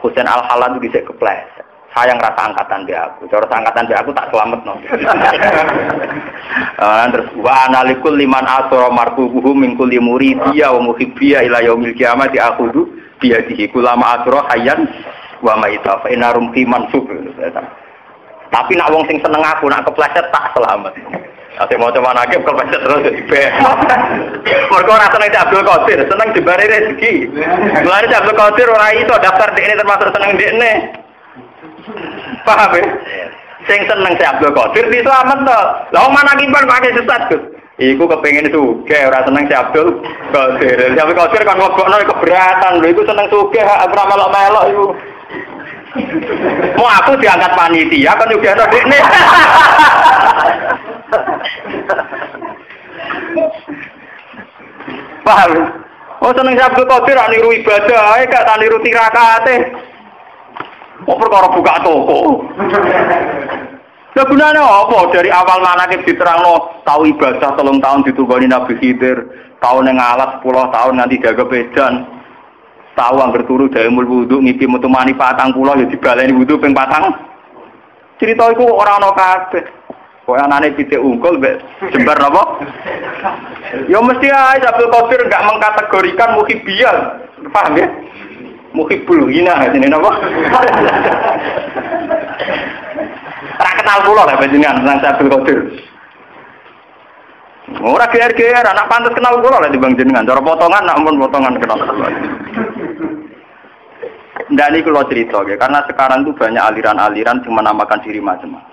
Husain Al-Hallat itu bisa kepleset. Sayang rasa angkatan be aku. Cara angkatan be aku tak selametno. Terus wa analikul liman asra marfubuhu min kulli muridiya wa muhibbiya ila yaumil qiyamati akhudu biyadihi kulama asra hayyan wa maita fa inarum qiman sub. Tapi nak wong sing seneng aku nak kepleset tak selamat. Ate mau coba nakep kepleset terus di be. Mergo ora seneng Abdul Qadir, seneng dibare rezeki. Mulane Abdul Qadir ora iso daftar dekne termasuk seneng dekne. Paham ya? Sing seneng Abdul Qadir diselamet to. Lah wong manakiban pakai sesat, Gus. Iku kepengin sugih ora seneng Abdul Qadir. Abdul Qadir kan ngobokno keberatan lho iku seneng sugih ora melok-melok iku. Mau aku diangkat panitia kan juga ada dekne. Paham? Oh seneng Sabtu Qadir ra niru ibadah ae gak tak niru tirakate. Kok perkara buka toko. Lah gunane apa dari awal manakib diterangno tau ibadah 3 tahun ditungoni Nabi Khidir, tau ning alas 10 tahun nganti jaga bedan. Tau angger turu daemul wudu ngipi metu mani 40 ya dibaleni wudu ping 4. Cerita iku ora ana kabeh. Kok anane pitik unggul mbek jembar napa? Ya mesti ae Abdul Qadir enggak mengkategorikan muhibbiyah. Paham ya? Muhibbul hina jenenge napa? Ora kenal kula lek panjenengan nang Abdul Qadir. Ora geer-geer anak pantes kenal kula lek dibang jenengan. Cara potongan nak mun potongan kenal. Ndak niku kula cerita ya, karena sekarang tuh banyak aliran-aliran yang menamakan diri macam-macam.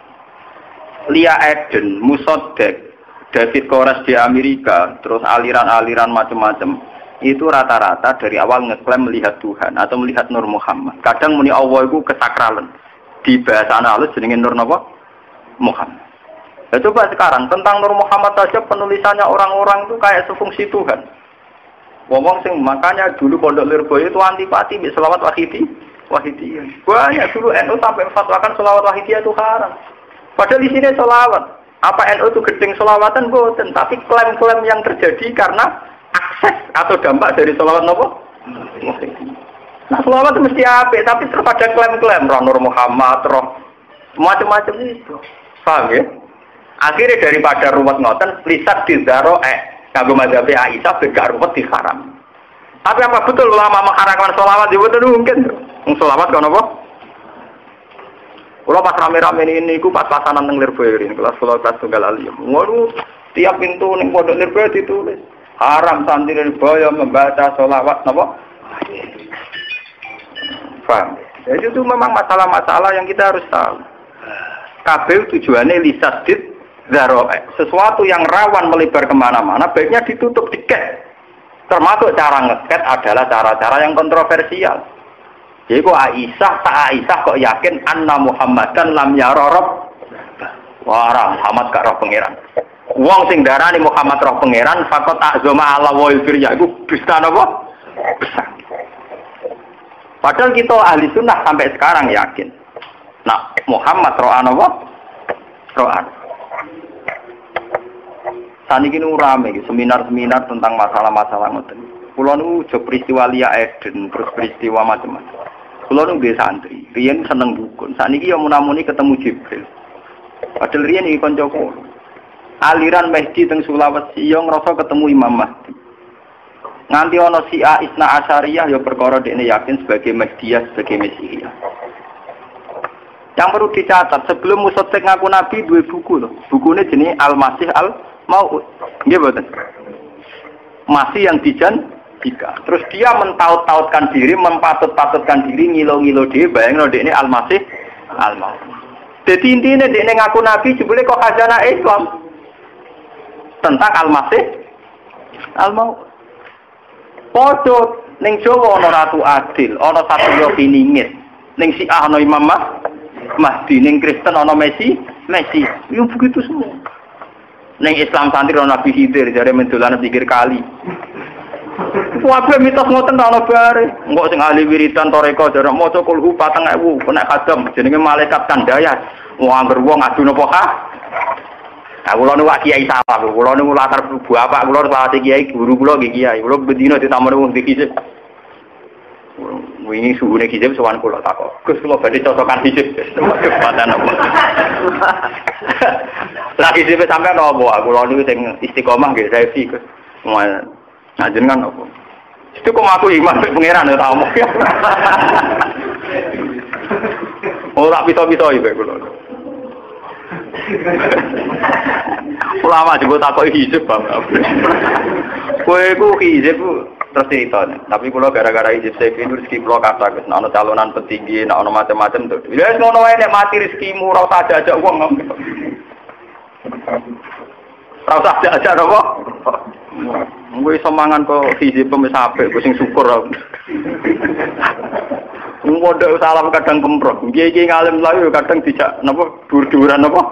Lia Eden, Musoddek, David Koresh di Amerika, terus aliran-aliran macam-macam, itu rata-rata dari awal ngeklaim melihat Tuhan atau melihat Nur Muhammad. Kadang muni Allah itu kesakralan. Di bahasa halus jenenge Nur napa? Muhammad. Ya, coba sekarang tentang Nur Muhammad saja penulisannya orang-orang itu kayak sefungsi Tuhan. Ngomong sing makanya dulu Pondok Lirboyo itu antipati mbek selawat wahidiyah. Banyak dulu NU sampai fatwakan selawat wahidiyah itu haram. Padahal di sini selawat. Apa NU itu gedeng selawatan boten, tapi klaim-klaim yang terjadi karena akses atau dampak dari selawat nopo. Nah selawat itu mesti apik, tapi terpada klaim-klaim roh Nur Muhammad, roh macam-macam itu. Paham ya? Akhirnya daripada ruwet ngoten, lisat dizaro kanggo mazhab Aisyah begak ruwet diharam. Tapi apa betul ulama mengharamkan selawat? Ya betul mungkin. Selawat kan apa? Kalau pas rame-rame ini, aku pas pasanan teng Lirboyo ini, kelas tunggal alim. Waduh, tiap pintu ning Pondok Lirboyo ditulis haram santri Lirboyo membaca sholawat, napa? Paham? Jadi itu memang masalah-masalah yang kita harus tahu. Kabeh tujuannya lisadid zaroe. Sesuatu yang rawan melebar kemana-mana, baiknya ditutup diket. Termasuk cara ngeket adalah cara-cara yang kontroversial. Jadi kok Aisyah kok yakin anna Muhammadan lam yara rabb. Wah, Muhammad gak roh pangeran. Wong sing darani Muhammad roh pangeran fakot azama ala wa ilfirya iku dusta napa? Besar. Padahal kita ahli sunnah sampai sekarang yakin. Nah, Muhammad roh napa? Roh. Saniki nu rame seminar-seminar tentang masalah-masalah ngoten. Kula nu jo peristiwa Lia Eden, terus peristiwa macam-macam. Kula nu nggih santri, riyen seneng dukun. Saniki ya munamuni ketemu Jibril. Padahal riyen iki kancaku. Aliran Mahdi teng Sulawesi yo ngrasa ketemu Imam Mahdi. Nganti ana Syiah Isna Asyariyah ya perkara dekne yakin sebagai Mahdiyah, sebagai Mesihiyah. Yang perlu dicatat, sebelum Musoddek ngaku Nabi dua buku loh. Bukunya jenis Al-Masih Al-Maud. Nggih mboten? Masih yang dijanjikan. Terus dia mentaut-tautkan diri, mempatut-patutkan diri, ngilo-ngilo dhewe bayangno dekne Al-Masih Al-Maud. Jadi intinya dekne ngaku Nabi jebule kok khazanah Islam tentang Al-Masih Al-Maud. Padha ning Jawa ana Ratu Adil, ana Satya Piningit. Ning Syiah ana Imam Mahdi, ning Kristen ana Messi. Yo begitu semua. Ning Islam santri ana Nabi Khidir, jare mendolan pikir kali. Wae mitos ngoten ta ana bare. Engko sing ahli wiridan toreko jare maca kulhu 4000 kena kadam jenenge malaikat kandayat. Wong angger wong adu napa ha? Nah, kula niku kiai salah, kula niku latar bapak kula kelate kiai, guru kula nggih kiai. Kula bendina ditamoni wong dikisip. Wingi suhune kisip sowan kula takok. Gus kula badhe cocokan kisip. Kesempatan apa? Lah kisip sampean apa? Kula niku sing istiqomah nggih saya sih Gus. Njenengan apa? Itu kok aku iman pangeran ya ta omong. Ora bisa-bisa iki kula. Ulama juga takut hijab bang. Kue ku hijab terus cerita. Tapi kalau gara-gara hijab saya ini rezeki pulau kata, nak ono calonan petinggi, nak ono macam-macam tuh. Ya ngono wae nek mati rezekimu ora usah ajak wong. Ora usah ajak apa? Gue semangan kok hijab wis apik, gue sing syukur. Modal salam kadang kemprok, kiai ngalim lalu kadang dijak, napa dur-duran napa.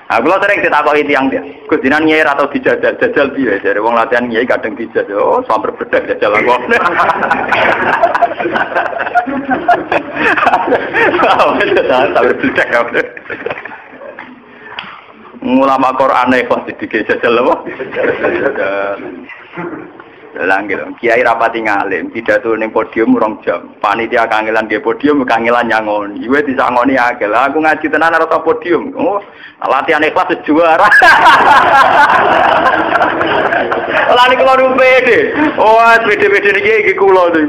Aku lo sering ditakoki tiyang dia. Gus dinan nyai atau dijajal, jajal piye jare wong latihan nyai kadang dijajal. Oh, samper bedak jajal aku. Samper bedak aku. Ulama Quran ikhlas dijajal apa? Langgil, kiai rapati ngalim, pidato ning podium 2 jam. Panitia kangelan dia podium, kangelan nyangoni. Iwe disangoni akeh. Lah aku ngaji tenan ora tau podium. Oh, latihan ikhlas juara. Lah niku lho pede. Oh, pede-pede niki kula to.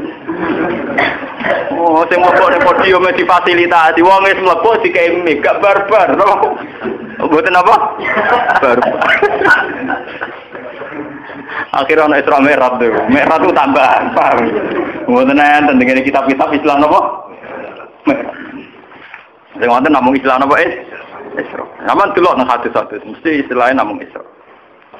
Oh, sing mlebu ning podium difasilitasi. Wong wis mlebu dikei mic, gak barbar. Mboten apa? Barbar. Akhirnya ana Isra Mi'raj tuh. Mi'raj itu tambahan, paham. Mboten enten dengan kitab-kitab Islam apa? Mi'raj. Sing wonten namung Islam apa Isra. Sampeyan delok nang hadis-hadis mesti istilahnya namung Isra.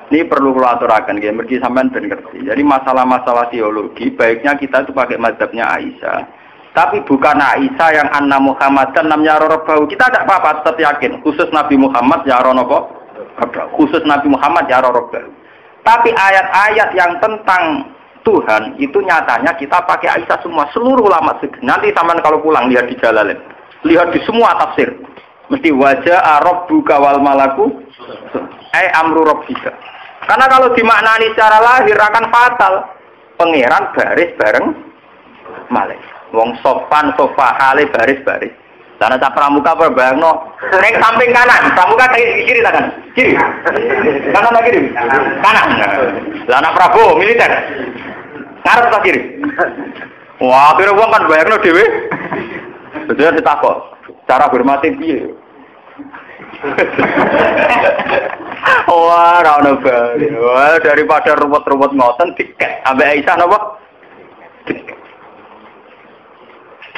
Ini perlu kula aturaken nggih mergi sampean ben ngerti. Jadi masalah-masalah teologi baiknya kita itu pakai mazhabnya Aisyah. Tapi bukan Aisyah yang anna Muhammadan namanya Rabbau. Kita tidak apa-apa tetap yakin khusus Nabi Muhammad ya Rabbau. Khusus Nabi Muhammad ya Rabbau. Tapi ayat-ayat yang tentang Tuhan itu nyatanya kita pakai Aisyah semua, seluruh ulama. Nanti sampean kalau pulang lihat di Jalalain, lihat di semua tafsir. Mesti wajah rabbuka wal malaku amru rabbika. Karena kalau dimaknani secara lahir akan fatal. Pangeran baris bareng malaikat. Wong sopan sofa hale baris-baris. Karena tak pramuka berbayangno ning samping kanan, pramuka kiri tangan. Kiri. Kanan atau kiri? Kanan. Lah anak Prabowo militer. Ngarep atau kiri? Wah, akhirnya wong kan bayangno dhewe. Betul ditakok. Cara hormati piye? Wah, ora ono bae. Wah, daripada ruwet-ruwet ngoten diket ambek Aisyah napa?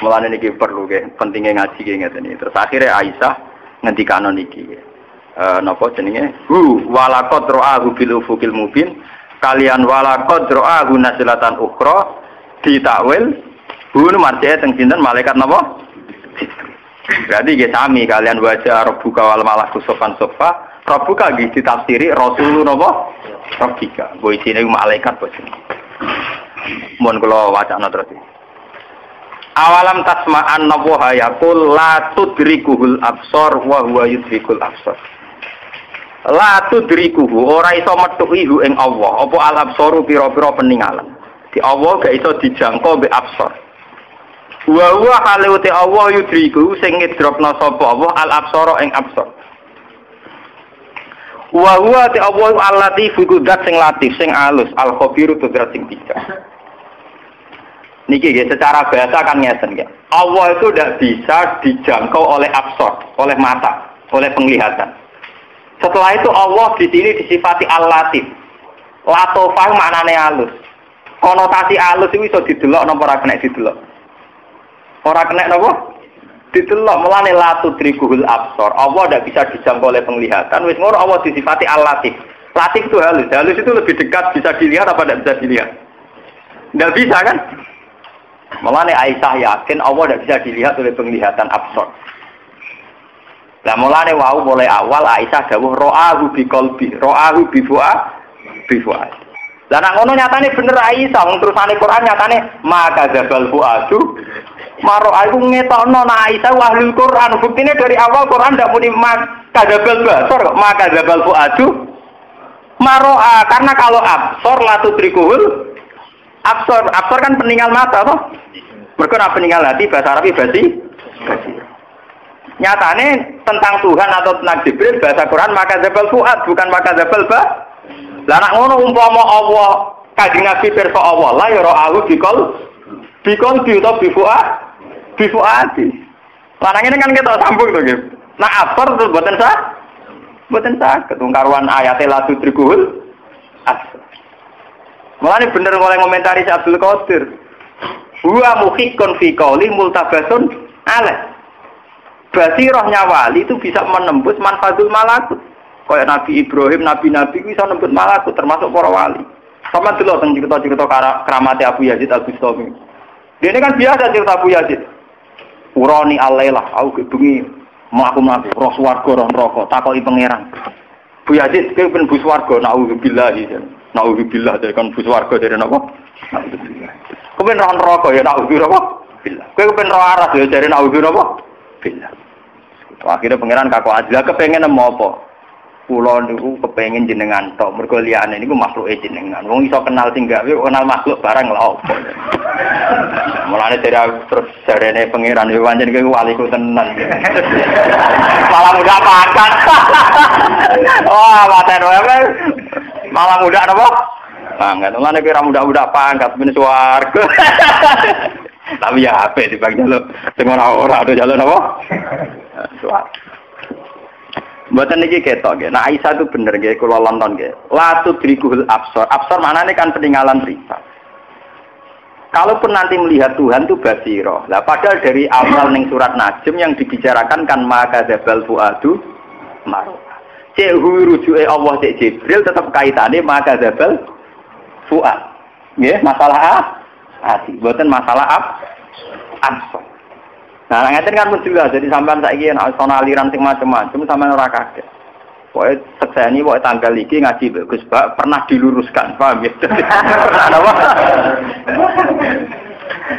Mulane niki perlu nggih, pentingnya ngaji nggih ngeten iki. Terus akhirnya Aisyah ngendikano niki. Napa jenenge? Walaqad ra'ahu bil ufuqil mubin. Kalian walaqad ra'ahu nasilatan ukhra ditakwil. Marjane teng sinten malaikat napa? Berarti nggih sami kalian wajah rabbuka wal malaku sofan sofa. Rabbuka nggih ditafsiri rasulun napa? Rabbika. Go isine malaikat bos. Mun kula wacana terus. Awalam tasma'an nawaha yaqul la tudrikuhul absar wa huwa yudrikul absar. La tudrikuhu ora iso metuhi hu ing Allah apa al absaru pira-pira peninggalan. Di Allah gak iso dijangkau mbek absar. Wa huwa halute Allah yudriku sing ngidropna sapa Allah al absara ing absar. Wa huwa ti Allah allati fi qudat sing latif sing alus al khabiru tudrat sing bijak. Niki ya, secara bahasa kan ngeten ya. Allah itu tidak bisa dijangkau oleh absor, oleh mata, oleh penglihatan. Setelah itu Allah di sini disifati al-latif. Latofah maknane halus. Konotasi halus itu bisa didelok napa ora kena didelok. Ora kena napa? Didelok mulane la tudrikuhul absor. Allah tidak bisa dijangkau oleh penglihatan. Wis ngono Allah disifati al-latif. Latif itu halus. Halus itu lebih dekat bisa dilihat apa tidak bisa dilihat? Tidak bisa kan? Mulane Aisyah yakin Allah tidak bisa dilihat oleh penglihatan absor. Lah mulane wau mulai awal Aisyah dawuh ra'ahu biqalbi, ra'ahu bifuad. Lah nek ngono nyatane bener Aisyah, wong terusane Quran nyatane maka zabal fuadu. Maro aku ngetokno nek Aisyah ahlul Quran, buktine dari awal Quran ndak muni maka zabal basor kok maka zabal fuadu. Maro karena kalau absor la tudrikuhul absor kan peninggal mata toh. Mergo nek peninggal hati bahasa Arab basi. Nyatane tentang Tuhan atau tentang Jibril bahasa Quran maka zabal fuad bukan maka zabal ba. Lah nek ngono umpama Allah Kanjeng Nabi pirsa Allah la ya ra'ahu bikol utawa bifuadi. Lah nang ngene kan kita sambung to nggih. Nah absor terus mboten sah ketungkaruan ayate la tudrikuhul absor. Mulane bener oleh komentari Abdul Qadir. Wa muhiqqun fi qouli multabasun ala. Basirahnya wali itu bisa menembus manfatul malakut. Kayak Nabi Ibrahim, nabi-nabi bisa menembus malakut termasuk para wali. Sama delok teng cerita-cerita keramat Abu Yazid Al-Bustami. Dia ini kan biasa cerita Abu Yazid. Urani alailah, aku bengi mlaku-mlaku roh swarga roh neraka takoki pangeran. Bu Yazid kowe ben bus swarga naudzubillah iki. Naudzubillah dari kon bus swarga dari napa? Naudzubillah. Kowe ben roh neraka ya naudzubillah. Kowe ben roh aras ya dari naudzubillah. Billah. Akhirnya pangeran kakak Adila kepengen apa? Pulau niku kepengen jenengan tok mergo liyane niku makhluke jenengan. Wong iso kenal sing gawe kenal makhluk barang lha opo. Mulane terus jarene pangeran yo pancen kowe waliku tenan. Malah muda pangkat. Wah, maten wae. Malah muda napa? Pangkat. Mulane kira muda-muda pangkat ben swarga. Tapi ya apik dibang jaluk sing ora ada jaluk napa? Swarga. Mboten niki ketok nggih. Nah Aisyah itu bener nggih kula lonton nggih. La tudrikuhul absar. Absar maknane kan peninggalan riba. Kalaupun nanti melihat Tuhan itu basiro. Lah padahal dari awal ning surat Najm yang dibicarakan kan maka dzabal fuadu marwa. Cek rujuke Allah cek Jibril tetap kaitane maka dzabal fuad. Nggih, masalah hati. Mboten masalah absar. Nah, ngeten kan pun juga jadi sampean saiki nek ana aliran sing macam-macam sampean ora kaget. Pokoke sekseni pokoke tanggal iki ngaji Gus Bak pernah diluruskan, paham ya? Napa?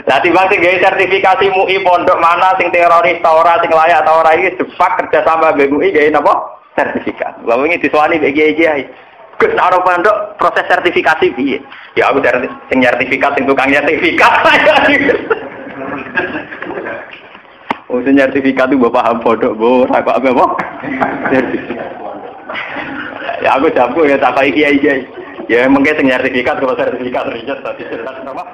Lah timbang sing gawe sertifikasi MUI pondok mana sing teroris ta ora sing layak ta ora iki sepak kerja sama MUI gawe napa? Sertifikat. Lah wingi diswani mbek kiai-kiai. Gus nek ora pondok proses sertifikasi piye? Ya aku sing sertifikat sing tukang sertifikat. Usun sertifikat itu bapak paham bodoh, bu, apa apa? Ya aku jago ya tak kayak kiai. Ya mungkin sertifikat kalau sertifikat riset tadi jelas apa?